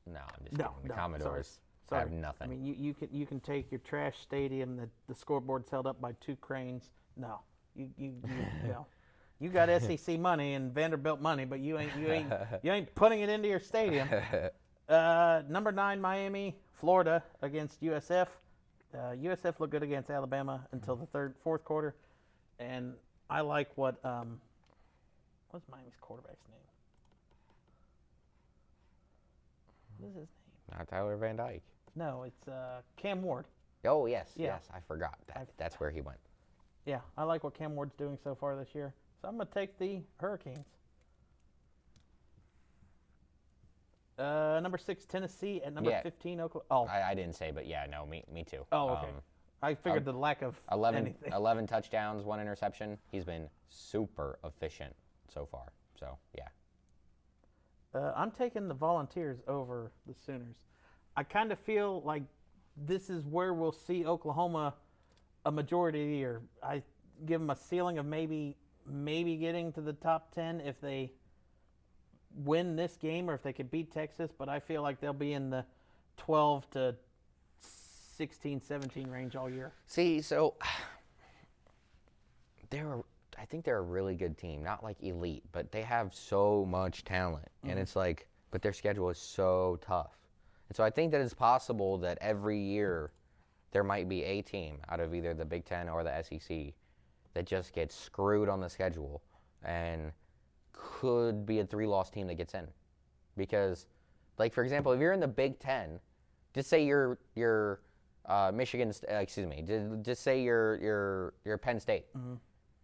No, I'm just No, kidding. The no, Commodores sorry. have nothing. I mean, you can take your trash stadium that the scoreboard's held up by 2 cranes. No, you no. You got SEC money and Vanderbilt money, but you ain't putting it into your stadium. Number 9 Miami, Florida against USF. USF looked good against Alabama until the fourth quarter, and I like what's Miami's quarterback's name? What is his name? Not Tyler Van Dyke. No, it's Cam Ward. Oh yes, Yeah. yes, I forgot that. That's where he went. Yeah, I like what Cam Ward's doing so far this year. So I'm going to take the Hurricanes. Number 6, Tennessee. At number 15, Oklahoma. Oh, I didn't say, but yeah, no, me too. oh, okay. I figured the lack of 11, anything. 11 touchdowns, 1 interception. He's been super efficient so far. So yeah. I'm taking the Volunteers over the Sooners. I kind of feel like this is where we'll see Oklahoma a majority of the year. I give them a ceiling of maybe getting to the top 10 if they win this game or if they could beat Texas, but I feel like they'll be in the 12 to 16, 17 range all year. See, so I think they're a really good team. Not like elite, but they have so much talent. Mm-hmm. And it's like, but their schedule is so tough. And so I think that it's possible that every year there might be a team out of either the Big Ten or the SEC that just gets screwed on the schedule and could be a 3-loss team that gets in. Because, like, for example, if you're in the Big Ten, just say you're Michigan, just say you're Penn State. Mm-hmm.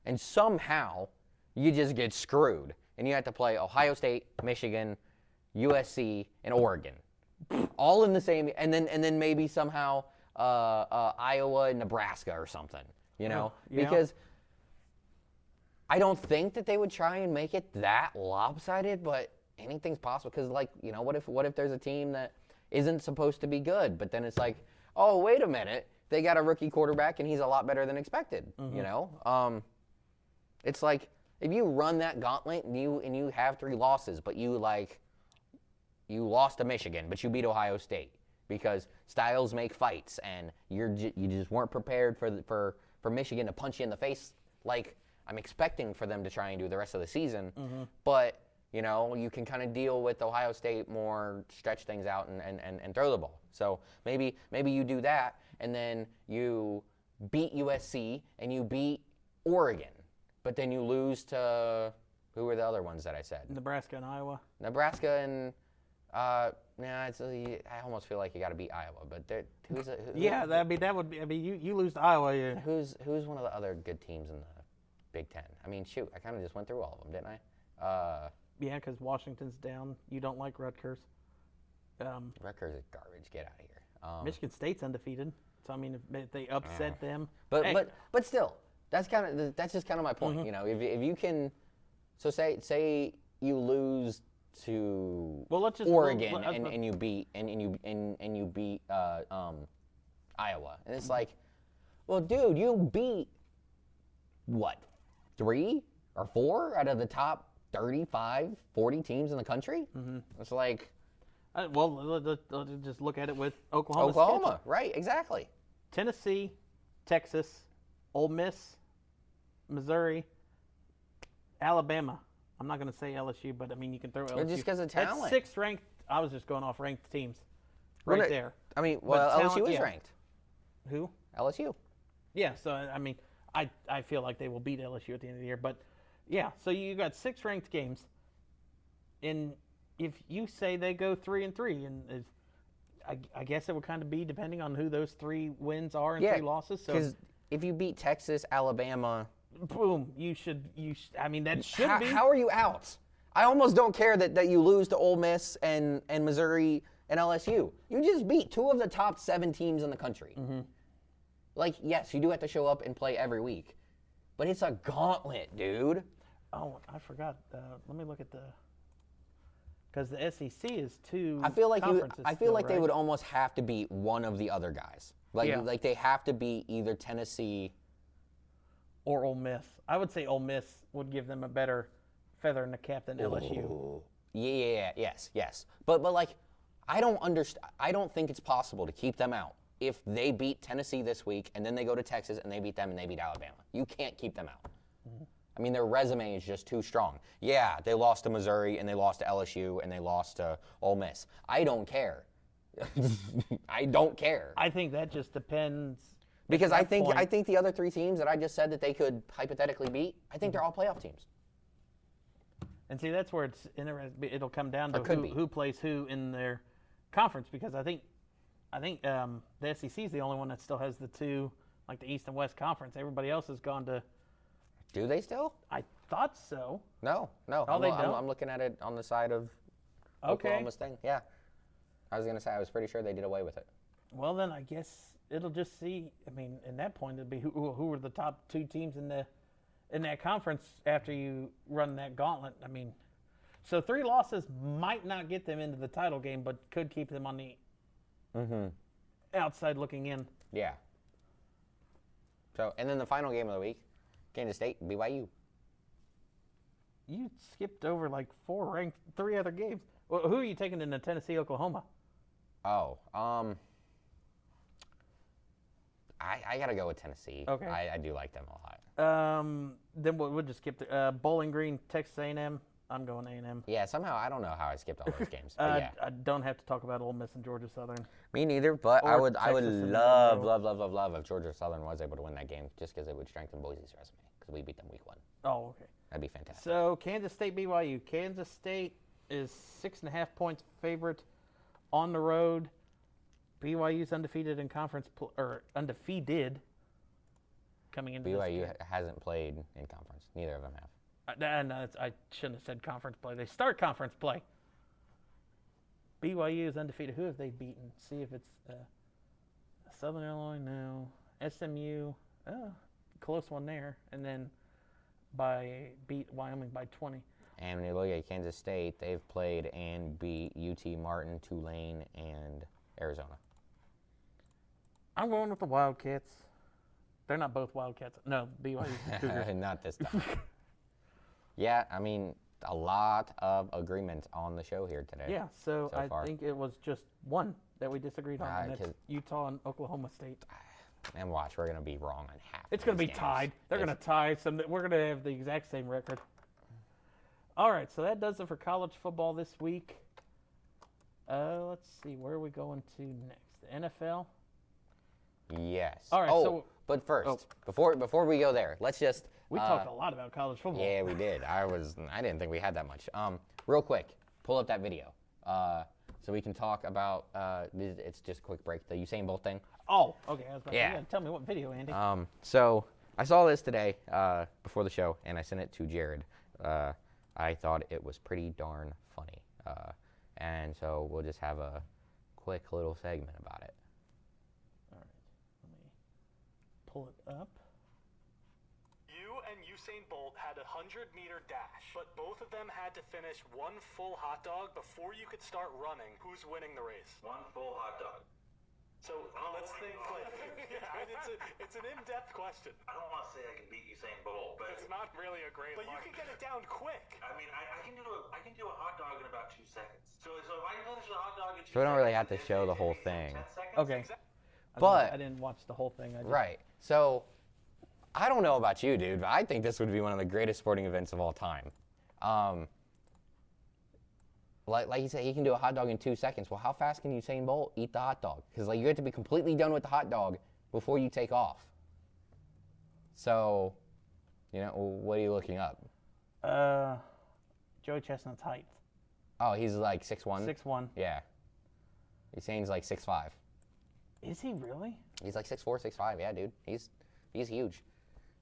And somehow you just get screwed. And you have to play Ohio State, Michigan, USC, and Oregon. All in the same, and then maybe somehow Iowa and Nebraska or something, you know? Yeah. Because I don't think that they would try and make it that lopsided, but anything's possible. Because, like, you know, what if there's a team that isn't supposed to be good, but then it's like, oh, wait a minute, they got a rookie quarterback and he's a lot better than expected, you know? It's like, if you run that gauntlet and you have 3 losses, but you lost to Michigan, but you beat Ohio State because styles make fights, and you just weren't prepared for Michigan to punch you in the face. Like, I'm expecting for them to try and do the rest of the season, but you know, you can kind of deal with Ohio State more, stretch things out, and throw the ball. So maybe you do that, and then you beat USC and you beat Oregon, but then you lose to who were the other ones that I said? Nebraska and Iowa. Nebraska and I almost feel like you got to beat Iowa, but Yeah, that would be. I mean, you lose to Iowa. Yeah. Who's one of the other good teams in the Big Ten? I mean, shoot, I kind of just went through all of them, didn't I? Yeah, because Washington's down. You don't like Rutgers. Rutgers is garbage. Get out of here. Michigan State's undefeated. So I mean, if they upset them, but still, that's just kind of my point. Mm-hmm. You know, if you can, so say you lose to Oregon and you beat Iowa, and it's like, well, dude, you beat what, 3 or 4 out of the top 35, 40 teams in the country? Mm-hmm. It's like, let's just look at it with Oklahoma. Oklahoma, right? Exactly. Tennessee, Texas, Ole Miss, Missouri, Alabama. I'm not going to say LSU, but I mean you can throw LSU. But just because of talent. That's 6 ranked. I was just going off ranked teams, there. I mean, well, But LSU is ranked. Who? LSU. Yeah. So I mean, I feel like they will beat LSU at the end of the year. But yeah, so you got 6 ranked games, and if you say they go 3-3, and I guess it would kind of be depending on who those 3 wins are and 3 losses. So because if you beat Texas, Alabama, boom, you should. I mean, that should be. How are you out? I almost don't care that you lose to Ole Miss and Missouri and LSU. You just beat 2 of the top 7 teams in the country. Mm-hmm. Like, yes, you do have to show up and play every week, but it's a gauntlet, dude. Oh, I forgot. Let me look at because the SEC is 2. I feel like right? they would almost have to beat one of the other guys. Like they have to beat either Tennessee or Ole Miss. I would say Ole Miss would give them a better feather in the cap than LSU. Ooh. Yeah, yes. But like, I don't think it's possible to keep them out if they beat Tennessee this week and then they go to Texas and they beat them and they beat Alabama. You can't keep them out. Mm-hmm. I mean, their resume is just too strong. Yeah, they lost to Missouri and they lost to LSU and they lost to Ole Miss. I don't care. I don't care. I think that just depends. Because I think the other 3 teams that I just said that they could hypothetically beat, I think they're all playoff teams. And see, that's where it's interesting. It'll come down to who plays who in their conference, because I think the SEC is the only one that still has the 2, like the East and West Conference. Everybody else has gone to. Do they still? I thought so. No. Oh, I'm looking at it on the side of Oklahoma's thing. Yeah. I was going to say, I was pretty sure they did away with it. Well, then I guess it'll just see. I mean, in that point, it'd be who were the top 2 teams in that conference after you run that gauntlet. I mean, so 3 losses might not get them into the title game, but could keep them on the outside looking in. Yeah. So, and then the final game of the week, Kansas State, BYU. You skipped over like 3 other games. Well, who are you taking in the Tennessee, Oklahoma? Oh, I got to go with Tennessee. Okay. I do like them a lot. Then we'll just skip the Bowling Green, Texas A&M. I'm going A&M. Yeah, somehow I don't know how I skipped all those games. Yeah. I don't have to talk about Ole Miss and Georgia Southern. Me neither, but I would Texas love if Georgia Southern was able to win that game, just because it would strengthen Boise's resume, because we beat them week 1. Oh, okay. That'd be fantastic. So Kansas State, BYU. Kansas State is 6.5 points favorite on the road. BYU's undefeated in conference, or undefeated coming into BYU this game. hasn't played in conference. Neither of them have. I shouldn't have said conference play. They start conference play. BYU is undefeated. Who have they beaten? See if it's Southern Illinois. No. SMU. Close one there. And then beat Wyoming by 20. And when you look at Kansas State, they've played and beat UT Martin, Tulane, and Arizona. I'm going with the Wildcats. They're not both Wildcats. No, BYU. Not this time. Yeah, I mean, a lot of agreement on the show here today. Yeah, so I far. think it was just one that we disagreed on, and that's 'cause- Utah and Oklahoma State. And watch, we're going to be wrong on half. It's going to be games. tied. They're going to tie. We're going to have the exact same record. All right, so that does it for college football this week. Let's see, where are we going to next? The NFL? Yes. All right, so- but first, before we go there, let's just We talked a lot about college football. yeah, we did. I didn't think we had that much. Real quick, pull up that video, so we can talk about. It's just a quick break. The Usain Bolt thing. Oh, okay. I was about to Yeah. say, tell me what video, Andy. So I saw this today before the show, and I sent it to Jared. I thought it was pretty darn funny, and so we'll just have a quick little segment about it. All right. Let me pull it up. You and Usain Bolt had a 100-meter dash, but both of them had to finish one full hot dog before you could start running. Who's winning the race? One full hot dog. So let's think. It's an in-depth question. I don't want to say I can beat Usain Bolt, but It's not really a great. But you can get it down quick. I mean, I can do a hot dog in about 2 seconds. So if I finish a hot dog in 2 seconds, So we don't really have to show the whole thing. 10 seconds. Okay. But- I didn't watch the whole thing. I just, Right. So I don't know about you, dude, but I think this would be one of the greatest sporting events of all time. Like you said, he can do a hot dog in 2 seconds. Well, how fast can Usain Bolt eat the hot dog? Because you have to be completely done with the hot dog before you take off. So, what are you looking up? Joey Chestnut's height. Oh, he's like 6'1"? 6'1". Yeah. Usain's like 6'5". Is he really? He's like 6'4", 6'5". Yeah, dude. He's huge.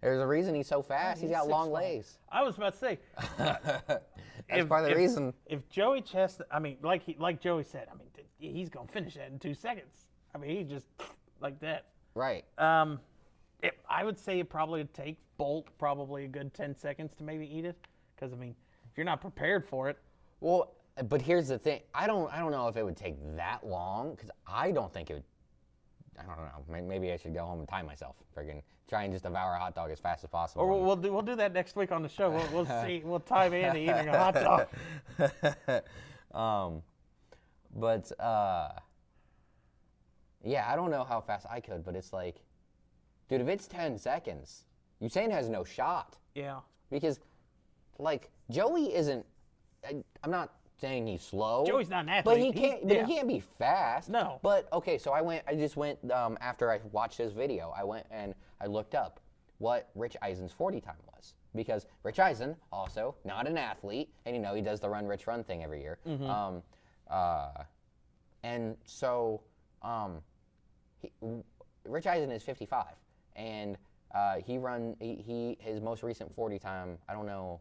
There's a reason he's so fast. He's He's got long 6'5". legs. I was about to say. That's part of the reason. If Joey Chestnut, I mean, like Joey said, I mean, he's gonna finish that in 2 seconds. I mean, he just like that. Right. I would say it probably would take Bolt probably a good 10 seconds to maybe eat it, because I mean, if you're not prepared for it. Well, but here's the thing. I don't know if it would take that long, because I don't think it would. I don't know. Maybe I should go home and time myself. Friggin' try and just devour a hot dog as fast as possible. Or we'll do that next week on the show. We'll see. We'll time Andy eating a hot dog. Yeah, I don't know how fast I could, but it's like, dude, if it's 10 seconds, Usain has no shot. Yeah. Because, like, Joey isn't. I'm not saying he's slow. Joey's not an athlete. But he can't be fast. No. But okay, so I just went after I watched this video. I went and I looked up what Rich Eisen's 40 time was, because Rich Eisen also not an athlete, and he does the Run Rich Run thing every year. Mm-hmm. And so Rich Eisen is 55, and his most recent 40 time. I don't know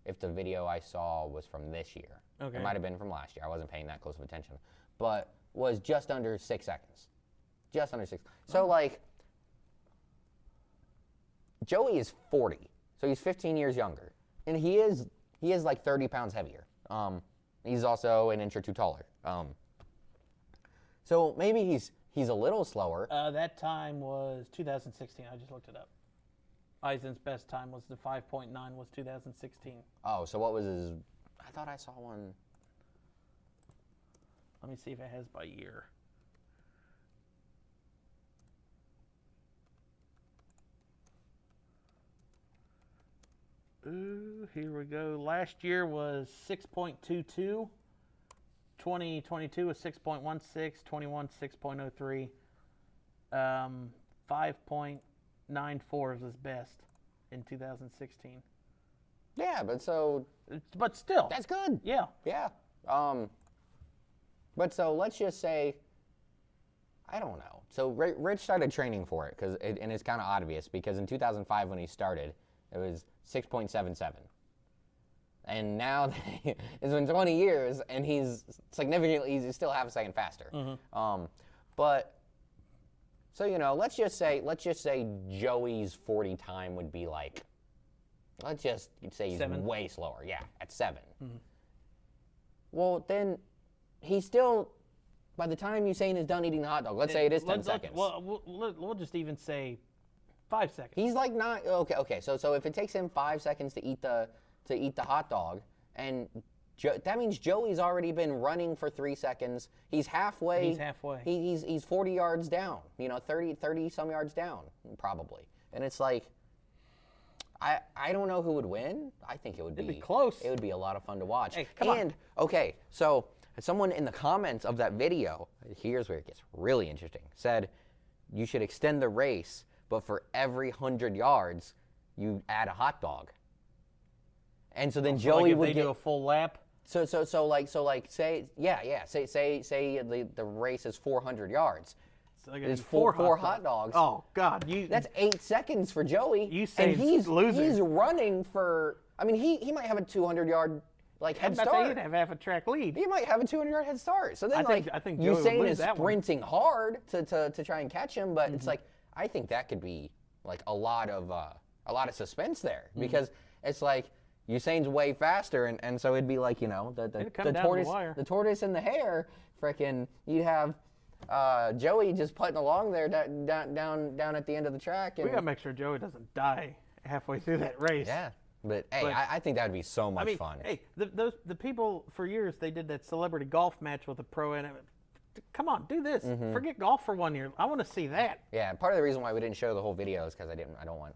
if the video I saw was from this year. Okay. It might have been from last year. I wasn't paying that close of attention. But was just under 6 seconds. Just under 6. So, like, Joey is 40. So he's 15 years younger. And he is like 30 pounds heavier. He's also an inch or two taller. So maybe he's a little slower. That time was 2016. I just looked it up. Eisen's best time was the 5.9 was 2016. Oh, so what was his? I thought I saw one. Let me see if it has by year. Ooh, here we go. Last year was 6.22. 2022 was 6.16. 21 6.03. 5.94 is his best in 2016. Yeah, but still, that's good. yeah. Yeah. But so let's just say, I don't know. So Rich started training for it, and it's kind of obvious, because in 2005 when he started, it was 6.77. And now it's been 20 years, and he's still half a second faster. Mm-hmm. So let's just say Joey's 40 time would be like, let's just say he's 7. way slower. Yeah, at 7. Mm-hmm. Well, then he's still, by the time Usain is done eating the hot dog, let's say it is 10 seconds. Well, we'll just even say 5 seconds. He's like not okay. So if it takes him 5 seconds to eat the hot dog, and that means Joey's already been running for 3 seconds. He's halfway. He's halfway. He's 40 yards down. 30 some yards down probably. And it's like, I don't know who would win. I think it'd be close. It would be a lot of fun to watch. Hey, come on. Okay, so someone in the comments of that video, here's where it gets really interesting, said you should extend the race, but for every 100 yards, you add a hot dog. And so then Joey if would they get do a full lap. so say the race is 400 yards. So they There's get four hot dogs. Oh God, That's 8 seconds for Joey. You say and he's losing. He's running for. I mean, he might have a 200-yard head start. He'd have half a track lead. He might have a 200-yard head start. So then I think Joey would Usain lose is that one. sprinting hard to try and catch him, but it's like I think that could be like a lot of suspense there because it's like Usain's way faster, and so it'd be like the tortoise and the hare. Frickin' you'd have Joey just putting along there down at the end of the track. And, We gotta make sure Joey doesn't die halfway through that race. yeah, but hey, I think that would be so much fun. Hey, the people for years they did that celebrity golf match with a pro and come on, do this. Forget golf for 1 year. I want to see that. Yeah, part of the reason why we didn't show the whole video is because I don't want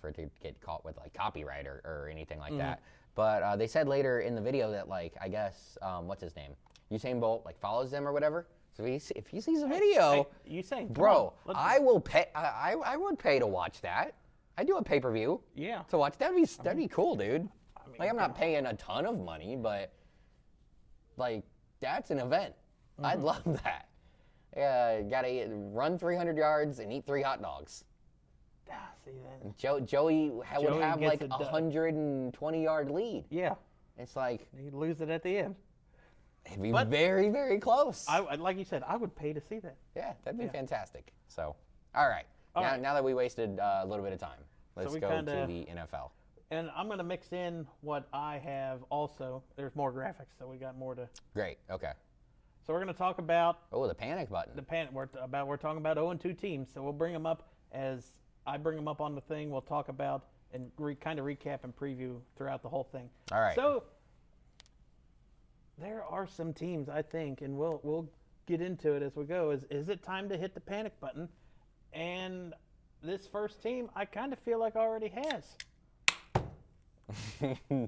for it to get caught with like copyright or anything like that. But they said later in the video that like I guess what's his name, Usain Bolt like follows them or whatever. So if he sees a video, Usain, bro, I will pay. I would pay to watch that. I do a pay-per-view. Yeah. To watch that'd be cool, dude. I'm not paying a ton of money, but like that's an event. I'd love that. Gotta run 300 yards and eat 3 hot dogs. See that? Joey would have gets like a 120-yard lead. Yeah. It's like He'd lose it at the end. it'd be very, very close. Like you said, I would pay to see that. Yeah, that'd be fantastic. So, all right. Now that we wasted a little bit of time, let's go to the NFL. And I'm going to mix in what I have also. There's more graphics, so we got more to. Great. Okay. So we're going to talk about Oh, the panic button. We're talking about 0-2 teams. So we'll bring them up as I bring them up on the thing. We'll talk about and kind of recap and preview throughout the whole thing. All right. So there are some teams I think, and we'll get into it as we go. Is it time to hit the panic button? And this first team, I kind of feel like already has.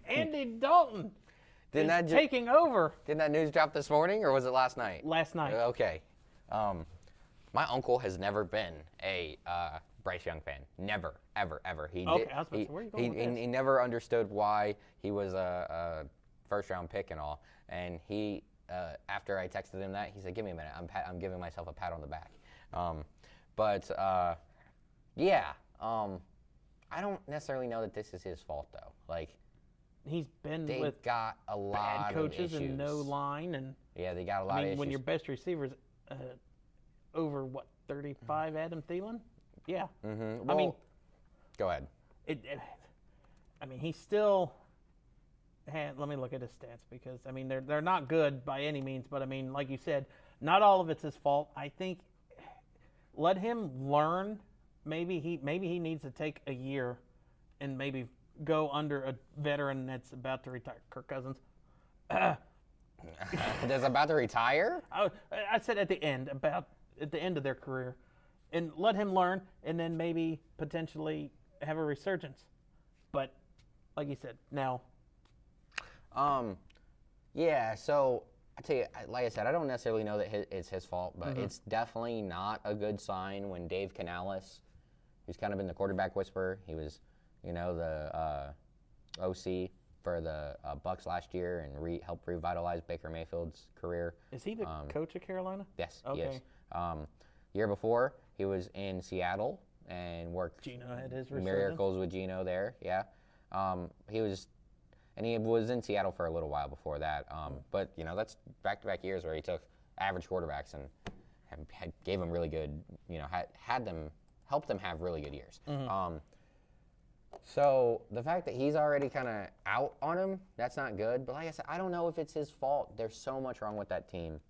Andy Dalton is taking over. Didn't that news drop this morning, or was it last night? Last night. Okay. My uncle has never been a Bryce Young fan. Never, ever, ever. I was about to say, where are you going with this? He never understood why he was a first-round pick and all. And he, after I texted him that, he said, "Give me a minute. I'm giving myself a pat on the back." I don't necessarily know that this is his fault though. Like, he's been they with got a lot bad coaches of issues. and no line, and yeah, they got a lot of issues. when your best receiver's over 35, Adam Thielen, yeah. Mm-hmm. I mean, go ahead. He still had. Let me look at his stats because they're not good by any means, but like you said, not all of it's his fault. I think let him learn. Maybe he needs to take a year and maybe go under a veteran that's about to retire. Kirk Cousins. That's about to retire? I said at the end of their career, and let him learn, and then maybe potentially have a resurgence. But like you said, now. Yeah. So I tell you, like I said, I don't necessarily know that it's his fault, but it's definitely not a good sign when Dave Canales, who's kind of been the quarterback whisperer, he was, the OC for the Bucs last year and helped revitalize Baker Mayfield's career. Is he the coach of Carolina? Yes, okay. he is. Year before, he was in Seattle and worked Geno had his resurgence. miracles with Geno there. Yeah, he was in Seattle for a little while before that. But that's back-to-back years where he took average quarterbacks and gave them really good. Helped them have really good years. So the fact that he's already kind of out on him, that's not good. But like I said, I don't know if it's his fault. There's so much wrong with that team.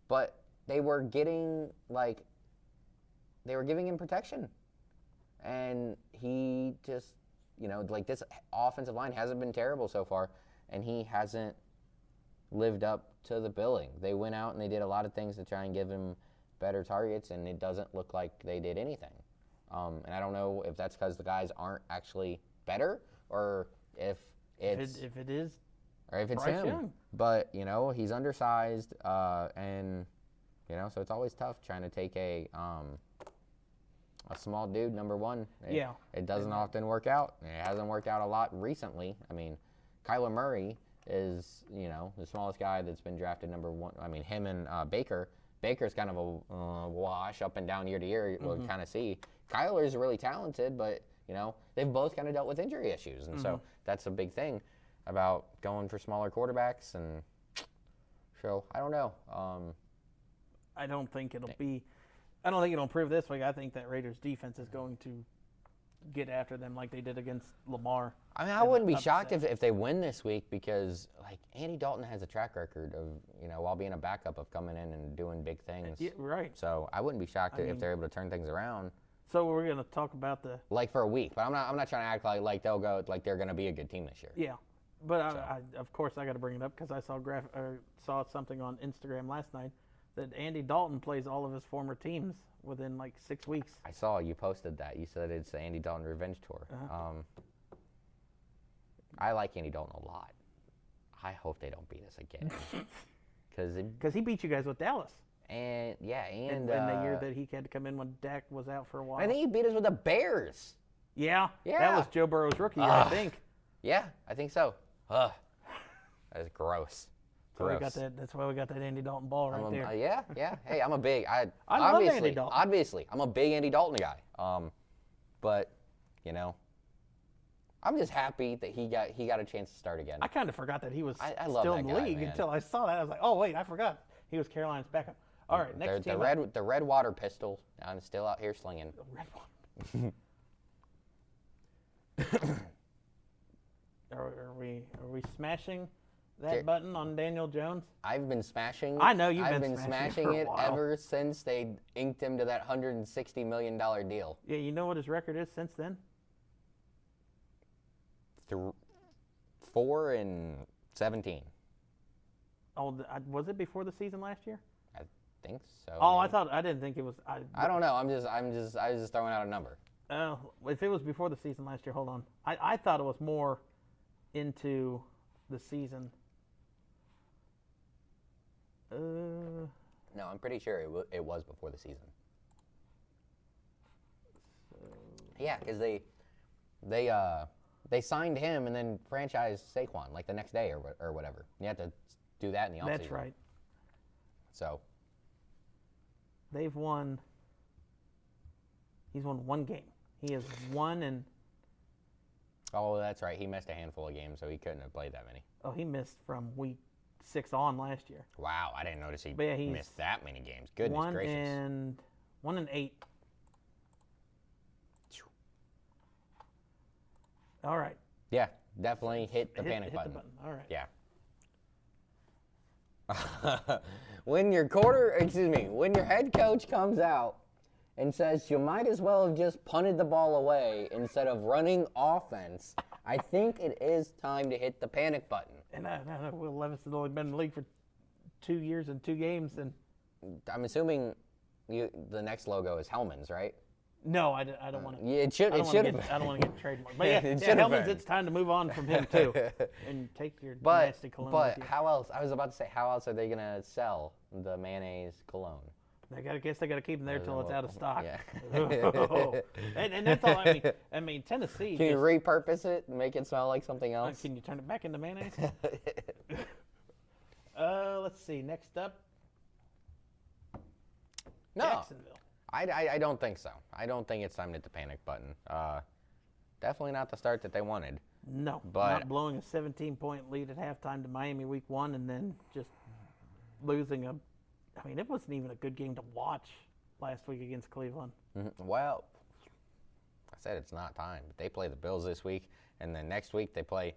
But they were giving him protection. And he just, this offensive line hasn't been terrible so far. And he hasn't lived up to the billing. They went out and they did a lot of things to try and give him better targets, and it doesn't look like they did anything. And I don't know if that's because the guys aren't actually better, or if it's Bryce him. Young. But he's undersized, and So it's always tough trying to take a small dude, number one. It doesn't often work out. It hasn't worked out a lot recently. I mean, Kyler Murray is, the smallest guy that's been drafted number one. I mean, him and Baker. Baker's kind of a wash up and down year to year. We'll kind of see. Kyler's really talented, but, they've both kind of dealt with injury issues. And so that's a big thing about going for smaller quarterbacks. And so, I don't know. I don't think it'll improve this week. I think that Raiders defense is going to get after them like they did against Lamar. I mean, I wouldn't be shocked if they win this week because, Andy Dalton has a track record of, while being a backup, of coming in and doing big things. Yeah, right. So I wouldn't be shocked if they're able to turn things around. So we're going to talk about the for a week, but I'm not trying to act like they'll go they're going to be a good team this year. Yeah, but I of course I got to bring it up because I saw something on Instagram last night that Andy Dalton plays all of his former teams within 6 weeks. I saw you posted that. You said it's the Andy Dalton revenge tour. I like Andy Dalton a lot. I hope they don't beat us again. Because he beat you guys with Dallas. And in the year that he had to come in when Dak was out for a while. I think he beat us with the Bears. Yeah. That was Joe Burrow's rookie year, I think. Yeah, I think so. Ugh. That is gross. That's why we got that Andy Dalton ball right there. Yeah. Hey, I'm a big. I love Andy Dalton. Obviously, I'm a big Andy Dalton guy. But I'm just happy that he got a chance to start again. I kind of forgot that he was I love still that in the guy, league man. until I saw that. I was like, oh wait, I forgot he was Carolina's backup. All right, next team. The red water pistol. I'm still out here slinging. The red one. Are we smashing that button on Daniel Jones? I've been smashing. I know I've been smashing it ever since they inked him to that $160 million deal. Yeah, you know what his record is since then? 4-17. Oh, was it before the season last year? I think so. Oh, I didn't think it was. I don't know. I was just throwing out a number. If it was before the season last year, hold on. I thought it was more into the season. No, I'm pretty sure it was before the season. Yeah, because they signed him and then franchised Saquon the next day or whatever. You have to do that in the offseason. That's right. So he's won one game. He has won and. Oh, that's right. He missed a handful of games, so he couldn't have played that many. Oh, he missed from week 6 on last year. Wow, I didn't notice he missed that many games. Goodness gracious. 1-8. All right. Yeah, definitely hit the panic button. Hit the button. All right. Yeah. When your head coach comes out and says you might as well have just punted the ball away instead of running offense, I think it is time to hit the panic button. And Will Levis has only been in the league for 2 years and 2 games, and I'm assuming the next logo is Hellman's, right? No, I don't want to. Yeah, it should. I don't want to get trademarked. But Hellman's. It's time to move on from him too, and take your nasty cologne. But with you. how else? I was about to say, how else are they gonna sell the mayonnaise cologne? They got to keep them there till it's out of stock. Yeah. and that's all. I mean, Tennessee. Can you repurpose it and make it smell like something else? Can you turn it back into mayonnaise? Let's see. Next up. No. Jacksonville. I don't think so. I don't think it's time to hit the panic button. Definitely not the start that they wanted. No, but not blowing a 17-point lead at halftime to Miami week 1 and then just losing it wasn't even a good game to watch last week against Cleveland. Mm-hmm. Well, I said it's not time. They play the Bills this week, and then next week they play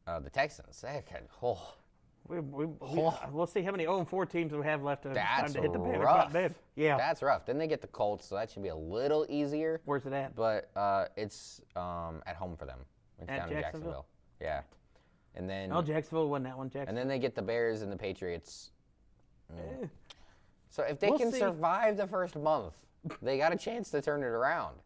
the Texans. We'll see how many 0-4 teams we have left. That's time to hit the panic rough. button. Yeah, that's rough. Then they get the Colts, so that should be a little easier. Where's it at? But it's at home for them. It's at down in Jacksonville. Yeah, and then Jacksonville won that one. And then they get the Bears and the Patriots. So if they can survive the first month, they got a chance to turn it around.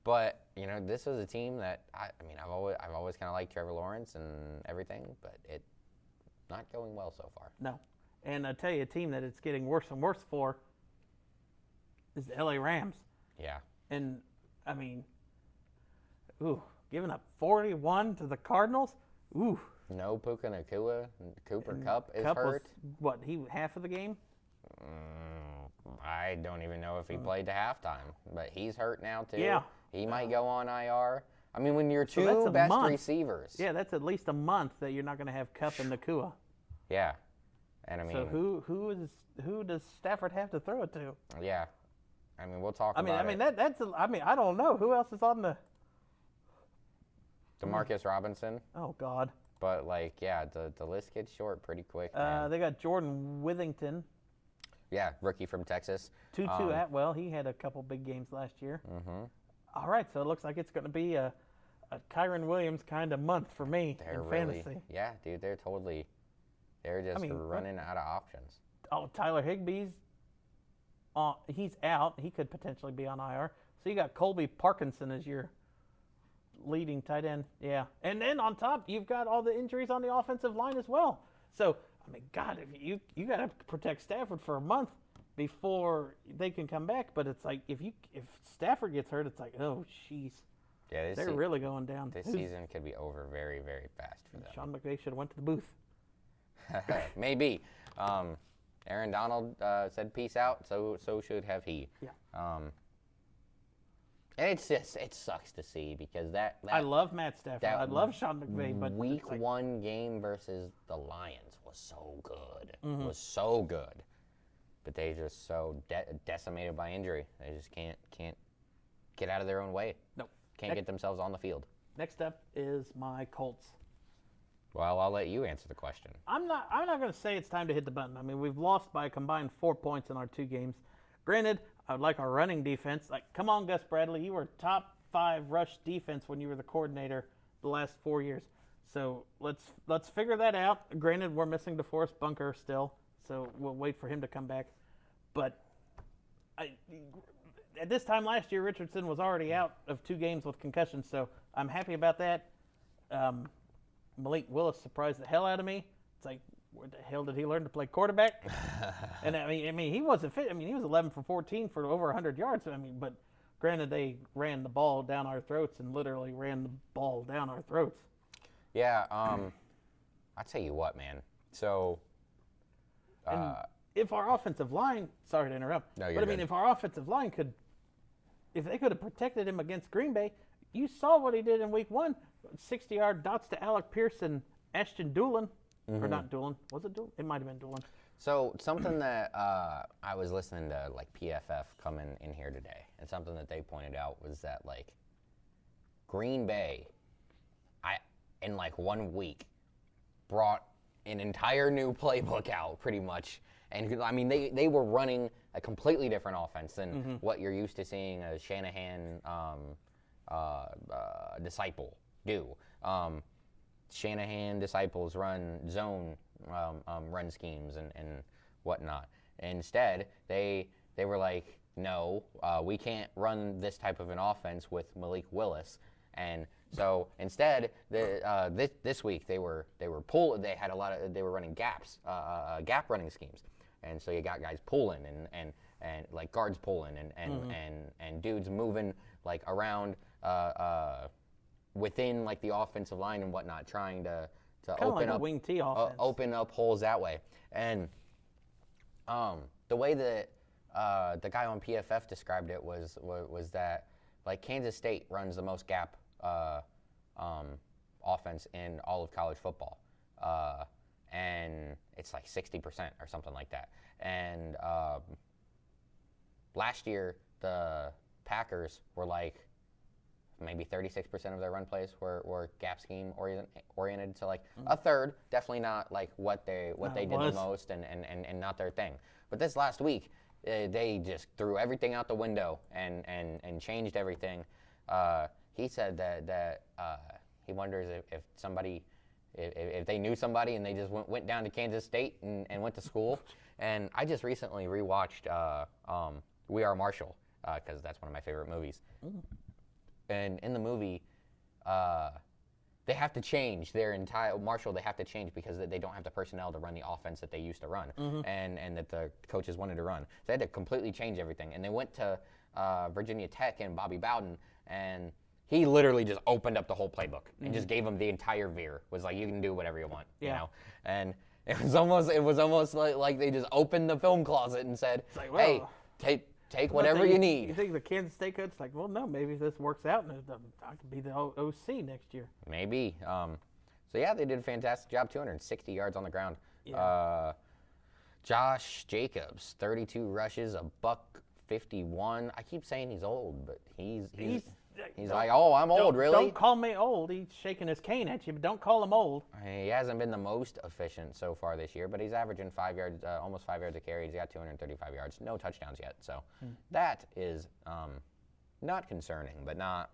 But this was a team that I've always kind of liked Trevor Lawrence and everything, but it's not going well so far. No, And I tell you, a team that it's getting worse and worse for is the LA Rams. Yeah. And, I mean, giving up 41 to the Cardinals? Ooh. No Puka Nakua. Cooper And Kupp is Kupp hurt. Was, he half of the game? I don't even know if he played to halftime, but he's hurt now too. Yeah. He might go on IR. I mean, when your So that's two a best month. receivers. Yeah, that's at least a month that you're not going to have Kupp and Nakua. Yeah. And I mean, So who does Stafford have to throw it to? yeah. I mean, we'll talk about it. I don't know who else is on the. DeMarcus Robinson. Oh God. But like, yeah, the list gets short pretty quick. Man. They got Jordan Withington, Yeah, rookie from Texas. Tutu Atwell. He had a couple big games last year. Mm-hmm. All right, so it looks like it's going to be a Kyron Williams kind of month for me in fantasy. Yeah, dude, they're just running out of options. Oh, Tyler Higbee's he's out. He could potentially be on IR. So you got Colby Parkinson as your leading tight end. Yeah. And then on top, you've got all the injuries on the offensive line as well. So, I mean, God, if you got to protect Stafford for a month before they can come back. But it's like if Stafford gets hurt, it's like, oh, jeez. Yeah, they're really going down. This season could be over very, very fast for them. Sean McVay should have went to the booth. Maybe. Aaron Donald said peace out, so should have he. Yeah. And it sucks to see because that I love Matt Stafford. I love Sean McVay, but week one game versus the Lions was so good. Mm-hmm. Was so good. But they just so decimated by injury. They just can't get out of their own way. Nope. Can't get themselves on the field. Next up is my Colts. Well, I'll let you answer the question. I'm not going to say it's time to hit the button. I mean, we've lost by a combined 4 points in our two games. Granted, I would like our running defense. Like, come on, Gus Bradley, you were top 5 rush defense when you were the coordinator the last 4 years. So let's figure that out. Granted, we're missing DeForest Bunker still, so we'll wait for him to come back. But at this time last year, Richardson was already out of 2 games with concussions, so I'm happy about that. Malik Willis surprised the hell out of me. It's like, where the hell did he learn to play quarterback? And I mean, he wasn't fit. I mean, he was 11 for 14 for over 100 yards. I mean, but granted, they ran the ball down our throats and literally ran the ball down our throats. Yeah. I'll tell you what, man. So. And if our offensive line, sorry to interrupt, No, you're but I mean, good. if our offensive line if they could have protected him against Green Bay, you saw what he did in week 1. 60-yard dots to Alec Pierce and Ashton Doolin. Or not Doolin. Was it Doolin? It might have been Doolin. So something that I was listening to, like, PFF coming in here today, and something that they pointed out was that, like, Green Bay, in like 1 week, brought an entire new playbook out, pretty much. And, I mean, they were running a completely different offense than what you're used to seeing a Shanahan disciple do. Shanahan disciples run zone run schemes and whatnot. Instead, they were like, no, we can't run this type of an offense with Malik Willis. And so instead, this week they were running gaps, gap running schemes. And so you got guys pulling and like guards pulling and dudes moving like around within like the offensive line and whatnot, trying to open like a up wing T offense. Open up holes that way. And the way that the guy on PFF described it was that like Kansas State runs the most gap offense in all of college football, and it's like 60% or something like that. And last year the Packers were like maybe 36% of their run plays were gap scheme oriented. So like a third, definitely not like what they did the most and not their thing. But this last week, they just threw everything out the window and changed everything. He said that he wonders if they knew somebody and they just went down to Kansas State and went to school. And I just recently rewatched We Are Marshall because that's one of my favorite movies. And in the movie, they have to change their entire Marshall. They have to change because they don't have the personnel to run the offense that they used to run, and that the coaches wanted to run. So they had to completely change everything. And they went to Virginia Tech and Bobby Bowden, and he literally just opened up the whole playbook and just gave them the entire veer. Was like, you can do whatever you want, you know. And it was almost like they just opened the film closet and said, like, well, hey, take whatever you need. You think the Kansas State coach is like, well, no, maybe this works out and I could be the OC next year. Maybe. So yeah, they did a fantastic job. 260 yards on the ground. Yeah. Josh Jacobs, 32 rushes, a $151. I keep saying he's old, but he's like, oh, I'm old, really? Don't call me old. He's shaking his cane at you, but don't call him old. He hasn't been the most efficient so far this year, but he's averaging 5 yards, almost 5 yards a carry. He's got 235 yards, no touchdowns yet. So that is not concerning, but not,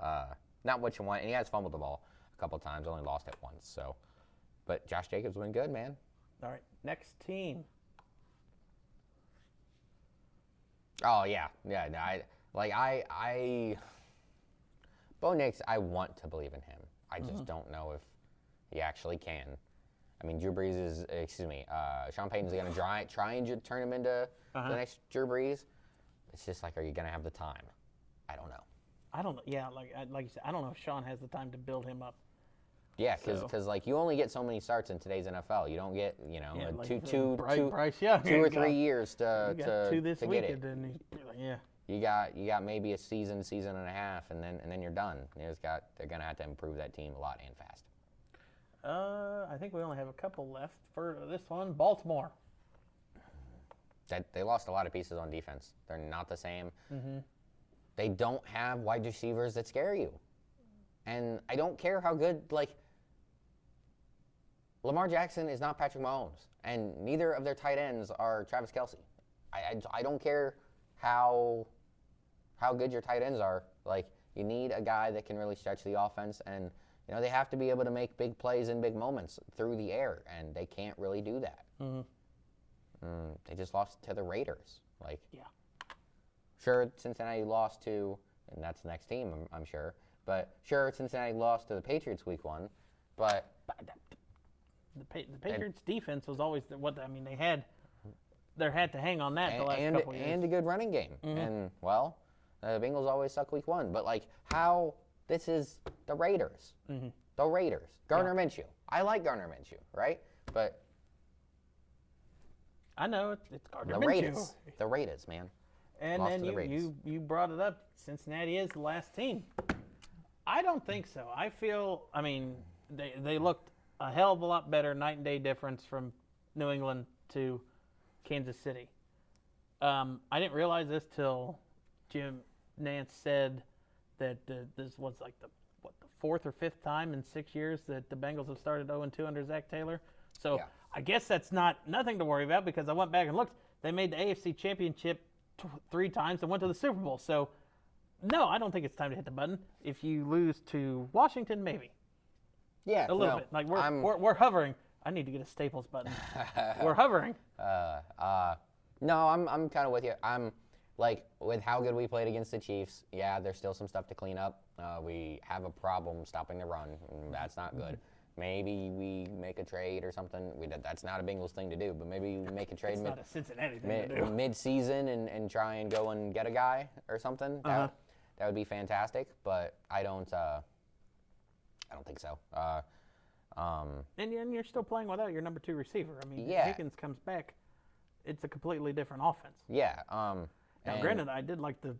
not what you want. And he has fumbled the ball a couple times, only lost it once. So, but Josh Jacobs been good, man. All right, next team. Oh yeah. Bo Nix, I want to believe in him. I just don't know if he actually can. I mean, Sean Payton's going to try and turn him into the next Drew Brees. It's just like, are you going to have the time? I don't know. I don't know. Yeah, like you said, I don't know if Sean has the time to build him up. Yeah, because like you only get so many starts in today's NFL. You don't get Bryce Young, 2 or 3 years to two this to week, get it. and then yeah. You got maybe a season and a half, and then you're done. They're gonna have to improve that team a lot and fast. I think we only have a couple left for this one. Baltimore. They lost a lot of pieces on defense. They're not the same. They don't have wide receivers that scare you, and I don't care how good. Like Lamar Jackson is not Patrick Mahomes, and neither of their tight ends are Travis Kelce. I don't care how good your tight ends are. Like, you need a guy that can really stretch the offense, and they have to be able to make big plays in big moments through the air, and they can't really do that. They just lost to the Raiders. Like, sure, Cincinnati lost to, and that's the next team, I'm sure. But sure, Cincinnati lost to the Patriots week 1, but the Patriots defense was always they had. They had to hang on that the last couple of years. And a good running game. And, well, the Bengals always suck week 1. But, like, this is the Raiders. The Raiders. Gardner Minshew. I like Gardner Minshew, right? But I know it's Gardner Minshew. The The Raiders, man. And Lost then to the Raiders. you brought it up. Cincinnati is the last team. I don't think so. I feel, they looked a hell of a lot better, night and day difference from New England to Kansas City. I didn't realize this till Jim Nance said that this was like the 4th or 5th time in 6 years that the Bengals have started 0-2 under Zach Taylor. So I guess that's nothing to worry about, because I went back and looked. They made the AFC Championship 3 times and went to the Super Bowl. So no, I don't think it's time to hit the button. If you lose to Washington, maybe. Yeah, a little bit. Like we're hovering. I need to get a Staples button. We're hovering. No, I'm kind of with you. I'm like, with how good we played against the Chiefs. Yeah, there's still some stuff to clean up. We have a problem stopping the run. That's not good. Maybe we make a trade or something. That's not a Bengals thing to do, but maybe we make a trade. It's not a Cincinnati thing to do. Mid-season and try and go and get a guy or something. That would be fantastic, but I don't think so. And you're still playing without your number 2 receiver. Higgins comes back, it's a completely different offense. Yeah. Now, granted, I did like the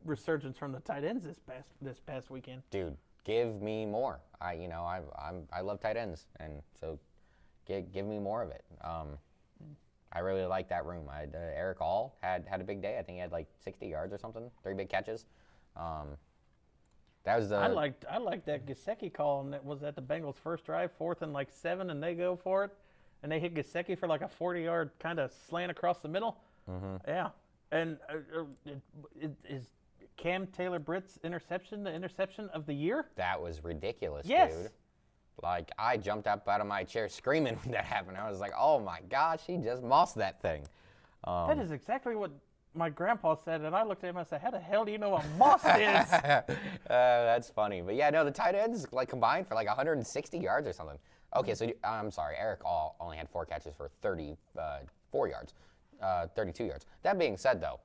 resurgence from the tight ends this past weekend. Dude, give me more. I love tight ends, and so give me more of it. I really like that room. Eric All had a big day. I think he had like 60 yards or something, 3 big catches. That was I liked that Gesicki call, and that was at the Bengals' first drive, 4th and 7, and they go for it, and they hit Gesicki for like a 40-yard kind of slant across the middle. Yeah, and is Cam Taylor-Britt's interception the interception of the year? That was ridiculous, yes. Dude. Like, I jumped up out of my chair screaming when that happened. I was like, oh my gosh, he just mossed that thing. That is exactly what my grandpa said, and I looked at him and I said, "How the hell do you know what moss is?" That's funny. But yeah, no, the tight ends like combined for like 160 yards or something. Okay, so I'm sorry, Eric only had 4 catches for 34 yards, 32 yards. That being said, though,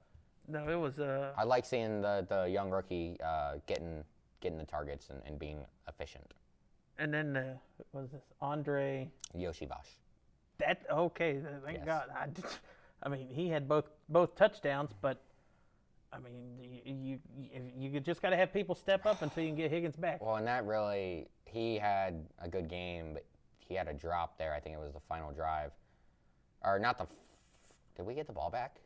No, it was. I like seeing the young rookie getting the targets and being efficient. And then what was this Andre? Yoshivash. That okay? Thank Yes. God. I mean, he had both touchdowns, but I mean, you just got to have people step up until you can get Higgins back. Well, and that really, he had a good game, but he had a drop there. I think it was the final drive, or not the. Did we get the ball back?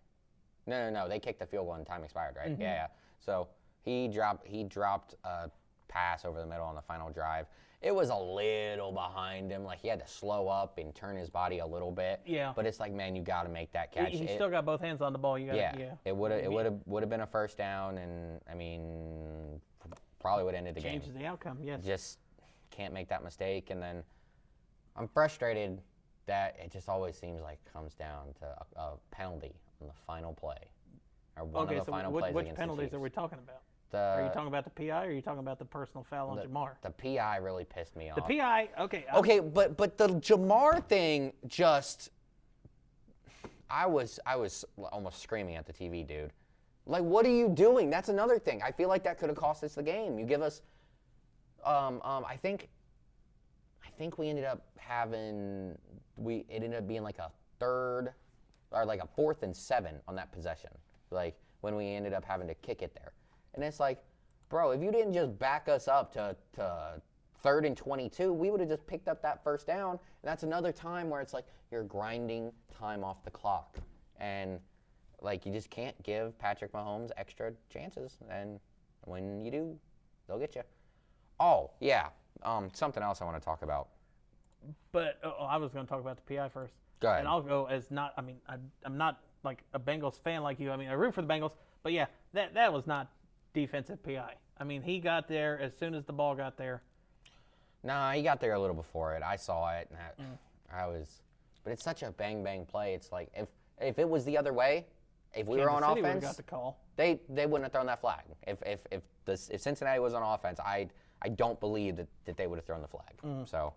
No. They kicked the field goal and time expired, right? Mm-hmm. Yeah. So he dropped a pass over the middle on the final drive. It was a little behind him, like he had to slow up and turn his body a little bit. Yeah. But it's like, man, you got to make that catch. He still got both hands on the ball. You got Yeah. It would have been a first down, and I mean, probably would have ended the game. changes the outcome. Yes. Just can't make that mistake. And then I'm frustrated that it just always seems like comes down to a penalty on the final play, or one Okay, of the so final plays which against penalties the are we Chiefs. talking about? Are you talking about the PI, or are you talking about the personal foul on Jamar? The PI really pissed me off. The PI, okay. Okay, but the Jamar thing just, I was almost screaming at the TV, dude. Like, what are you doing? That's another thing. I feel like that could have cost us the game. You give us, I think we ended up having, it ended up being like a third, or like a 4th and 7 on that possession. Like when we ended up having to kick it there. And it's like, bro, if you didn't just back us up to 3rd and 22, we would have just picked up that first down. And that's another time where it's like you're grinding time off the clock. And like you just can't give Patrick Mahomes extra chances. And when you do, they'll get you. Oh, yeah. Something else I want to talk about. But I was going to talk about the PI first. Go ahead. And I'll go as not, I mean, I'm not like a Bengals fan like you. I mean, I root for the Bengals. But yeah, that was not defensive PI. I mean, he got there as soon as the ball got there. Nah, he got there a little before it. I saw it, and but it's such a bang play. It's like if it was the other way, if we were on Kansas City offense, got the call. they wouldn't have thrown that flag. If Cincinnati was on offense, I don't believe that they would have thrown the flag. So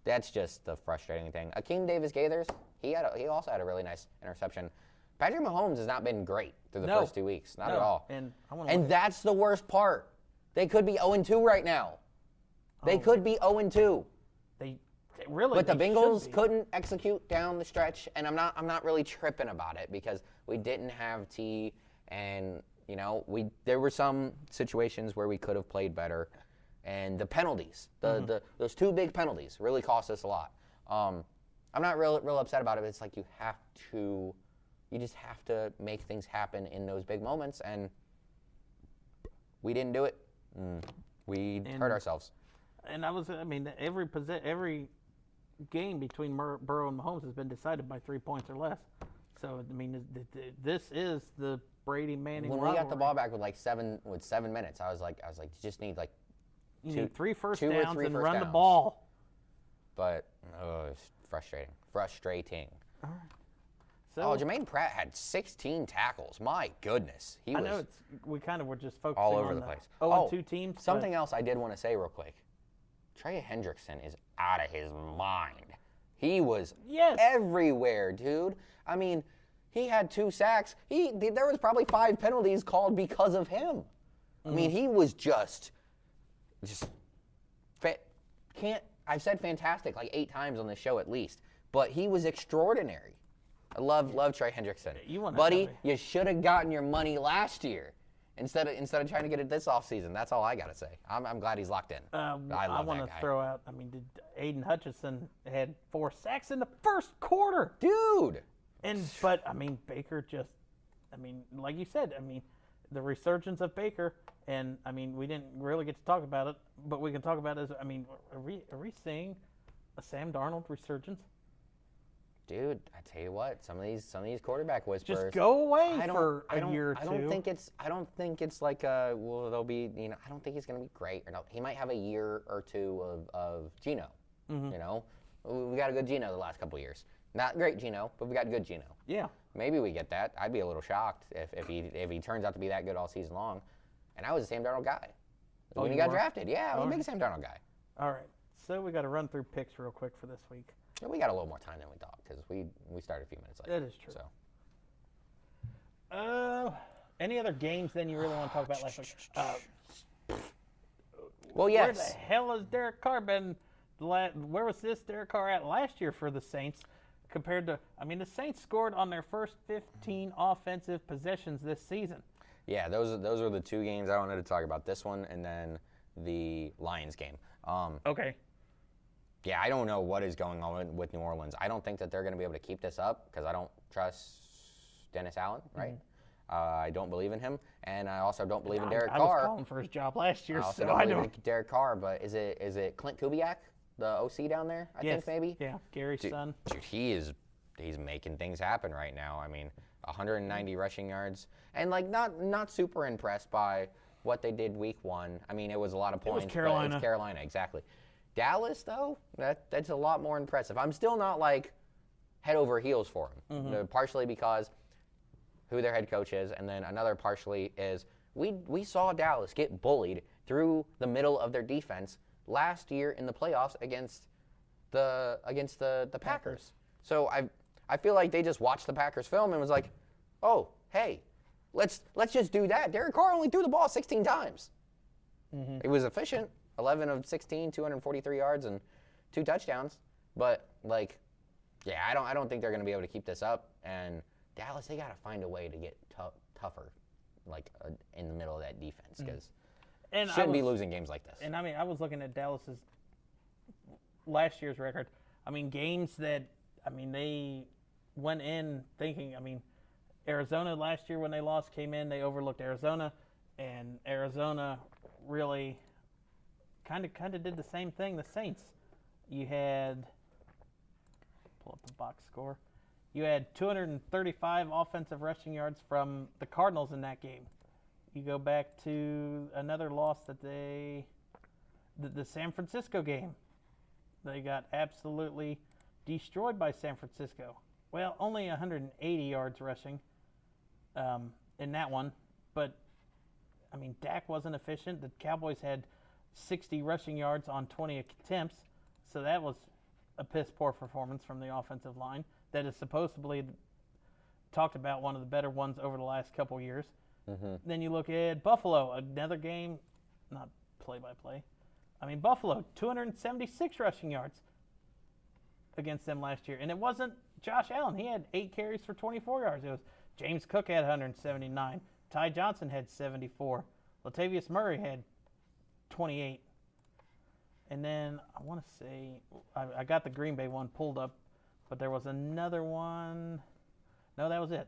that's just the frustrating thing. Akeem Davis-Gaithers, he also had a really nice interception. Patrick Mahomes has not been great through the first 2 weeks, not at all. And That's the worst part. They could be 0-2 right now. They could be 0-2. They really. But the they Bengals should be. couldn't execute down the stretch, and I'm not really tripping about it because we didn't have T, and there were some situations where we could have played better, and the penalties, those 2 big penalties, really cost us a lot. I'm not real upset about it, but it's like you just have to make things happen in those big moments, and we didn't do it. We hurt ourselves. And every game between Burrow and Mahomes has been decided by 3 points or less. So I mean, this is the Brady Manning. When we got the ball back with 7 minutes, I was like, you just need you need 3 first 2 or downs 3 and first run the downs. ball. But it's frustrating. All right. So Jermaine Pratt had 16 tackles. My goodness, he I was know we kind of were just focusing all over on the place. 0-2 teams. but Something else I did want to say real quick. Trey Hendrickson is out of his mind. He was everywhere, dude. I mean, he had 2 sacks. There was probably 5 penalties called because of him. I mean, he was just I've said fantastic like 8 times on this show at least, but he was extraordinary. I love Trey Hendrickson. Buddy, you should have gotten your money last year instead of trying to get it this offseason. That's all I got to say. I'm glad he's locked in. I love want that to guy. throw out. I mean, Aiden Hutchinson had 4 sacks in the first quarter, Dude. But I mean, Baker like you said, I mean, the resurgence of Baker, and I mean, we didn't really get to talk about it, but we can talk about it. I mean, are we seeing a Sam Darnold resurgence? Dude, I tell you what, some of these quarterback whisperers. Just go away for a year or 2. I don't think it's like they'll be, I don't think he's going to be great or no. He might have a year or 2 of Geno. We got a good Geno the last couple of years. Not great Geno, but we got good Geno. Yeah. Maybe we get that. I'd be a little shocked if he turns out to be that good all season long. And I was a Sam Darnold guy. Oh, When he you got were? drafted, yeah, I was a Okay. big Sam Darnold guy. All right. So we got to run through picks real quick for this week. And we got a little more time than we thought because we started a few minutes late. That is true. So. Any other games then you really want to talk about? Well, Where yes. the hell has Derek Carr been? Where was this Derek Carr at last year for the Saints compared to? I mean, the Saints scored on their first 15 offensive possessions this season. Yeah, those were the two games I wanted to talk about. This one and then the Lions game. Okay. Yeah, I don't know what is going on with New Orleans. I don't think that they're going to be able to keep this up because I don't trust Dennis Allen, right? I don't believe in him, and I also don't believe in Derek I Carr. was calling for his job last year, I also so don't I believe don't. in Derek Carr, but is it Clint Kubiak, the OC down there? I think maybe. Yeah, Gary's son. Dude, he's making things happen right now. I mean, 190 rushing yards, and like not super impressed by what they did week 1. I mean, it was a lot of points. was Carolina. But it's Carolina, exactly. Dallas, though, that's a lot more impressive. I'm still not like head over heels for him. Partially because who their head coach is, and then another partially is we saw Dallas get bullied through the middle of their defense last year in the playoffs against the Packers. So I feel like they just watched the Packers film and was like, oh, hey, let's just do that. Derek Carr only threw the ball 16 times. It was efficient, 11 of 16, 243 yards and 2 touchdowns. But like, yeah, I don't think they're going to be able to keep this up. And Dallas, they got to find a way to get tougher, like in the middle of that defense, because shouldn't be losing games like this. And I mean, I was looking at Dallas's last year's record. I mean, games that they went in thinking. I mean, Arizona last year when they lost came in, they overlooked Arizona, and Arizona really kind of did the same thing. The Saints, you had pull up the box score. You had 235 offensive rushing yards from the Cardinals in that game. You go back to another loss that the San Francisco game. They got absolutely destroyed by San Francisco. Well, only 180 yards rushing in that one. But, I mean, Dak wasn't efficient. The Cowboys had 60 rushing yards on 20 attempts. So that was a piss-poor performance from the offensive line. That is supposedly talked about one of the better ones over the last couple years. Then you look at Buffalo, another game, not play-by-play. I mean, Buffalo, 276 rushing yards against them last year. And it wasn't Josh Allen. He had 8 carries for 24 yards. It was James Cook had 179. Ty Johnson had 74. Latavius Murray had 28. And then I want to say, I got the Green Bay one pulled up, but there was another one. No, that was it.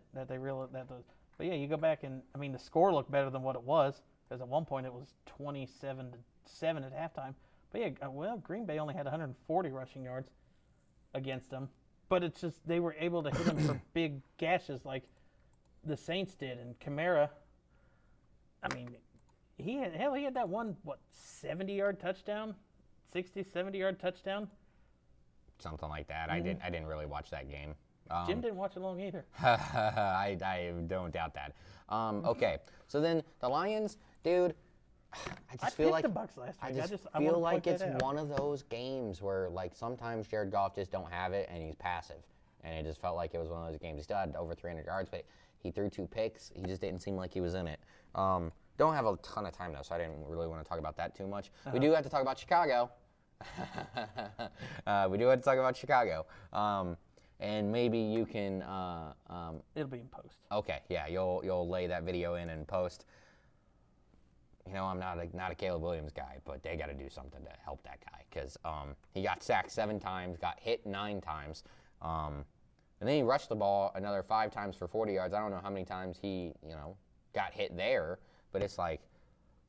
But yeah, you go back and I mean the score looked better than what it was because at one point it was 27-7 at halftime. But yeah, well, Green Bay only had 140 rushing yards against them, but it's just they were able to hit them for big gashes like the Saints did. And Kamara, I mean, he had that one 70-yard touchdown, 70-yard touchdown. Something like that. I didn't really watch that game. Jim didn't watch it long either. I don't doubt that. Okay, so then the Lions, dude. I just feel picked like the Bucs last week. I wanna feel like point it's that out. one of those games where like sometimes Jared Goff just don't have it and he's passive, and it just felt like it was one of those games. He still had over 300 yards, but he threw 2 picks. He just didn't seem like he was in it. Don't have a ton of time though, so I didn't really want to talk about that too much. We do have to talk about Chicago. We do have to talk about Chicago. And maybe you can. It'll be in post. Okay, yeah, you'll lay that video in post. You know, I'm not a Caleb Williams guy, but they got to do something to help that guy because he got sacked 7 times, got hit 9 times, and then he rushed the ball another 5 times for 40 yards. I don't know how many times he got hit there, but it's like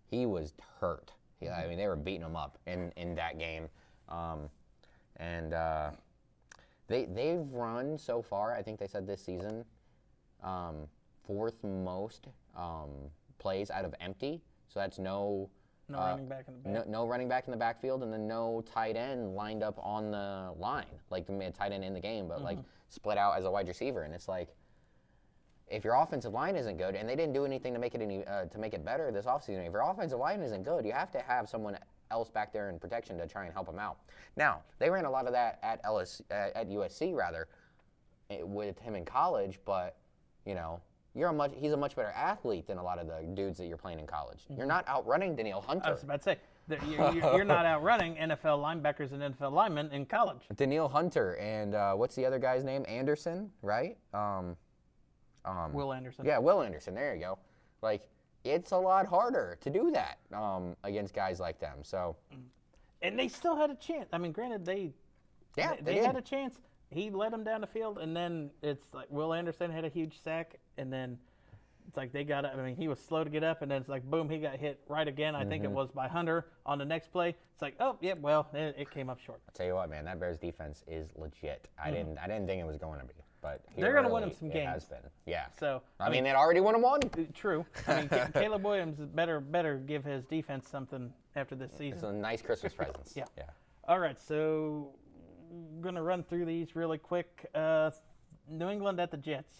he was hurt. I mean, they were beating him up in that game, and they've run so far. I think they said this season 4th most plays out of empty. So that's no No running back in the back. No running back in the backfield, and then no tight end lined up on the line, like the tight end in the game, but like split out as a wide receiver. And it's like, if your offensive line isn't good, and they didn't do anything to make it better this offseason, if your offensive line isn't good, you have to have someone else back there in protection to try and help them out. Now, they ran a lot of that at USC rather, with him in college, but you know, he's a much better athlete than a lot of the dudes that you're playing in college. You're not outrunning Danielle Hunter. I was about to say, you're not outrunning NFL linebackers and NFL linemen in college. Danielle Hunter and what's the other guy's name? Anderson, right? Will Anderson. Yeah, Will Anderson. There you go. Like, it's a lot harder to do that against guys like them. So, and they still had a chance. I mean, granted, they had a chance. He led them down the field, and then it's like Will Anderson had a huge sack, and then it's like they got up. I mean, he was slow to get up, and then it's like, boom, he got hit right again. I think it was by Hunter on the next play. It's like, oh, yeah, well, it came up short. I'll tell you what, man, that Bears defense is legit. I didn't think it was going to be, but they're going to win them some games. It has been, yeah. So I mean, they'd already won them one. True. I mean, Caleb Williams better give his defense something after this season. It's a nice Christmas presents. Yeah. All right, so I'm going to run through these really quick. New England at the Jets.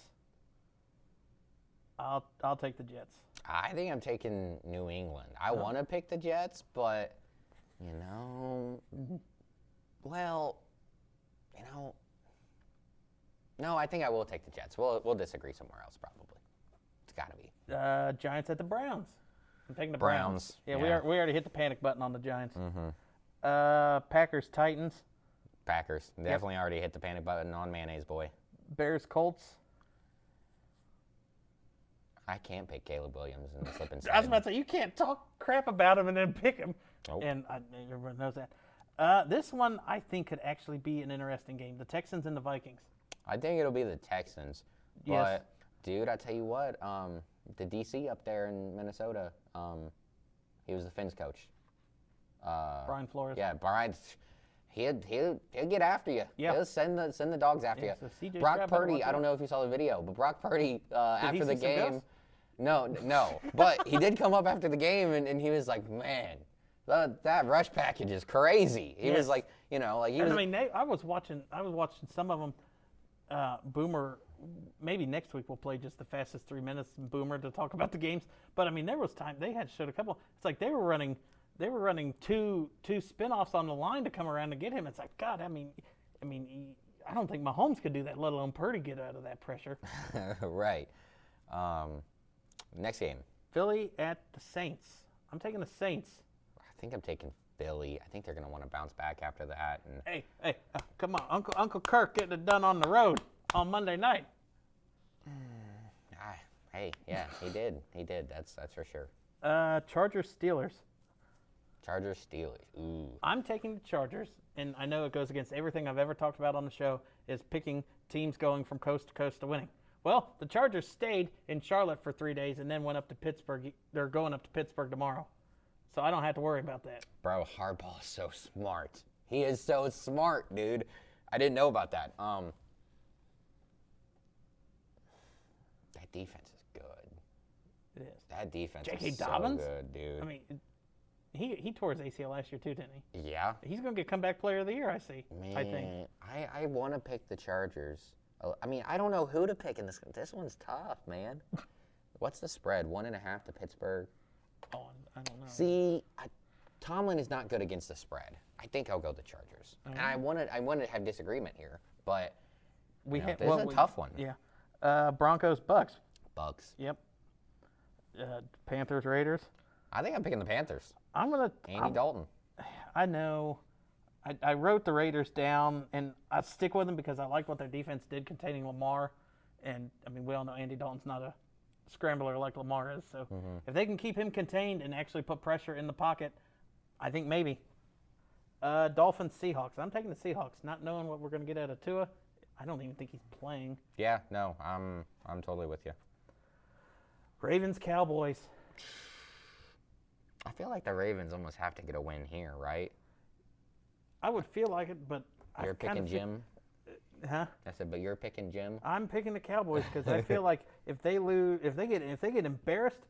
I'll take the Jets. I think I'm taking New England. I want to pick the Jets, but, no, I think I will take the Jets. We'll disagree somewhere else probably. It's got to be. Giants at the Browns. I'm taking the Browns. Yeah, yeah. We already hit the panic button on the Giants. Packers Titans. Packers. Definitely already hit the panic button on Mayonnaise Boy. Bears Colts. I can't pick Caleb Williams and slip inside. I was about to say, you can't talk crap about him and then pick him. Nope. And everyone knows that. This one, I think, could actually be an interesting game. The Texans and the Vikings. I think it'll be the Texans. Yes. But, dude, I tell you what, the DC up there in Minnesota, he was the Finns coach. Brian Flores. Yeah, Brian. He'll get after you. Yeah. He'll send the dogs after you. So CJ Brock Stroud Purdy, I don't know if you saw the video, but Brock Purdy after the see some game. ghosts? No. But he did come up after the game and he was like, man, that rush package is crazy. He was like, he was. I mean, I was watching some of them. Boomer, maybe next week we'll play just the fastest 3 minutes. Boomer to talk about the games. But I mean, there was time they had showed a couple. It's like they were running two spin-offs on the line to come around to get him. It's like, God, I mean, I don't think Mahomes could do that, let alone Purdy get out of that pressure. Right. Next game. Philly at the Saints. I'm taking the Saints. I think I'm taking Philly. I think they're going to want to bounce back after that. And Hey, come on. Uncle Kirk getting it done on the road on Monday night. Hey, yeah, he did. That's for sure. Chargers Steelers. Chargers Steelers. Ooh. I'm taking the Chargers, and I know it goes against everything I've ever talked about on the show, is picking teams going from coast to coast to winning. Well, the Chargers stayed in Charlotte for 3 days and then went up to Pittsburgh. They're going up to Pittsburgh tomorrow. So I don't have to worry about that. Bro, Harbaugh is so smart. He is so smart, dude. I didn't know about that. That defense is good. It is. That defense J.K. is Dobbins? so good, dude. I mean, he tore his ACL last year too, didn't he? Yeah. He's going to get comeback player of the year, I see. Man, I think. I want to pick the Chargers. I mean, I don't know who to pick in this. This one's tough, man. What's the spread? 1.5 to Pittsburgh? Oh, I don't know. See, Tomlin is not good against the spread. I think I'll go the Chargers. And I wanted to have disagreement here, but this is a tough one. Yeah. Broncos, Bucks. Bucks. Yep. Panthers, Raiders. I think I'm picking the Panthers. Andy Dalton. I know. I wrote the Raiders down, and I stick with them because I like what their defense did containing Lamar. And, I mean, we all know Andy Dalton's not a scrambler like Lamar is. So if they can keep him contained and actually put pressure in the pocket, I think maybe. Dolphins, Seahawks. I'm taking the Seahawks, not knowing what we're going to get out of Tua. I don't even think he's playing. Yeah, no, I'm totally with you. Ravens, Cowboys. I feel like the Ravens almost have to get a win here, right? I would feel like it, but You're picking Jim? Huh? I said, but you're picking Jim? I'm picking the Cowboys because I feel like if they lose, if they get embarrassed,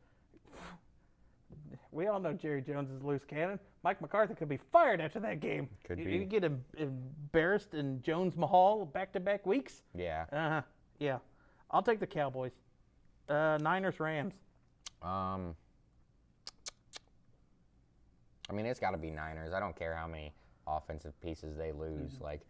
We all know Jerry Jones is a loose cannon. Mike McCarthy could be fired after that game. Could you, be. You get embarrassed in Jones Mahal back-to-back weeks. Yeah. Yeah. I'll take the Cowboys. Niners, Rams. I mean, it's got to be Niners. I don't care how many offensive pieces they lose. Like,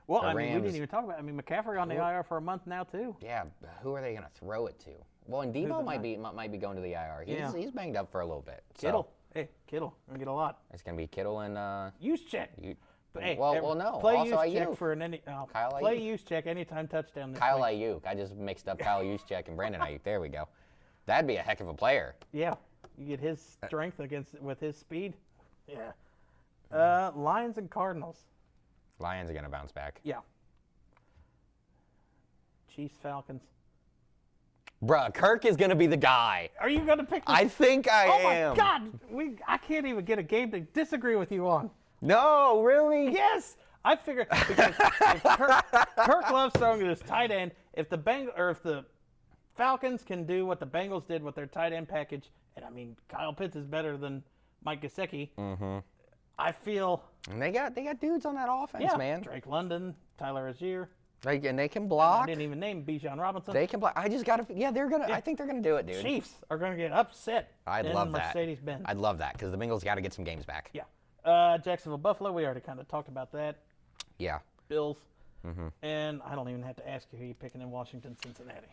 Well, the I mean, we Rams- didn't even talk about. I mean, McCaffrey on the IR for a month now too. yeah, who are they going to throw it to? Well, and Debo might be going to the IR. He's banged up for a little bit. So Kittle. Hey, Kittle. Gonna get a lot. it's going to be Kittle and Use check. But Hey, no. Play Also use check Ayuk. for Kyle play Ayuk. use check anytime touchdown. This Kyle week. Ayuk. I just mixed up Kyle Juszczyk and Brandon Ayuk. There we go. That'd be a heck of a player. Yeah, you get his strength with his speed. Yeah. Lions and Cardinals. Lions are going to bounce back. Yeah. Chiefs, Falcons. Bruh, Kirk is going to be the guy. Are you gonna pick? I think I am. Oh my God! I can't even get a game to disagree with you on. No, really? Yes, I figured because if Kirk loves throwing to his tight end. If the Falcons can do what the Bengals did with their tight end package, and I mean Kyle Pitts is better than Mike Gesicki. Mm-hmm. I feel. And they got dudes on that offense, Yeah, man. Drake London, Tyler Algier. Like, and they can I block. didn't even name Bijan Robinson. They can block. I just got to. Yeah, they're gonna. I think they're gonna do it, dude. Chiefs are going to get upset. I'd in love that. Mercedes-Benz. I'd love that because the Bengals got to get some games back. Yeah. Jacksonville, Buffalo. We already kind of talked about that. Yeah. Bills. And I don't even have to ask you who you're picking in Washington, Cincinnati.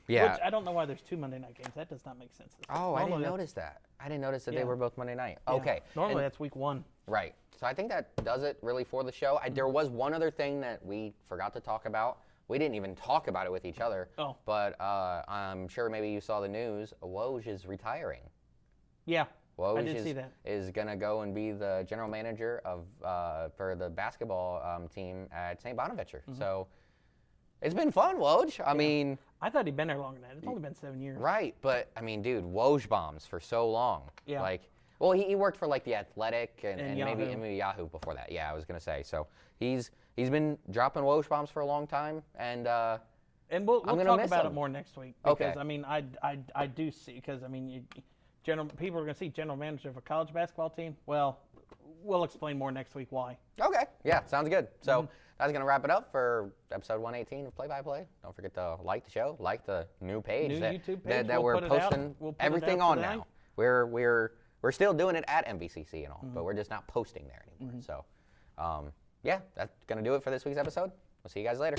Yeah. Which I don't know why there's 2 Monday night games. That does not make sense. Oh, I didn't Normally notice that. I didn't notice that Yeah. they were both Monday night. yeah. Okay. Normally And- that's week 1. Right. So I think that does it really for the show. There was one other thing that we forgot to talk about. We didn't even talk about it with each other. Oh. But I'm sure maybe you saw the news. Woj is retiring. Yeah. Woj I did see that. is going to go and be the general manager of for the basketball team at St. Bonaventure. So it's been fun, Woj. I mean, I thought he'd been there longer than that. It's only been 7 years. right. But, I mean, dude, Woj bombs for so long. Yeah. Like, well, he worked for, like, The Athletic and Yahoo. maybe Yahoo before that. Yeah, I was going to say. So he's been dropping Woj bombs for a long time. And And we'll gonna talk miss about him. it more next week. Because, Okay. I mean, I do see, because, I mean, people are going to see general manager of a college basketball team. Well, we'll explain more next week why. okay. Yeah, sounds good. So that's going to wrap it up for episode 118 of Play by Play. Don't forget to like the show, like the new page, New that, YouTube that, page. that We'll we're put it out. posting We'll put it everything out on tonight. now. We're still doing it at MVCC and all, but we're just not posting there anymore. So, yeah, that's going to do it for this week's episode. We'll see you guys later.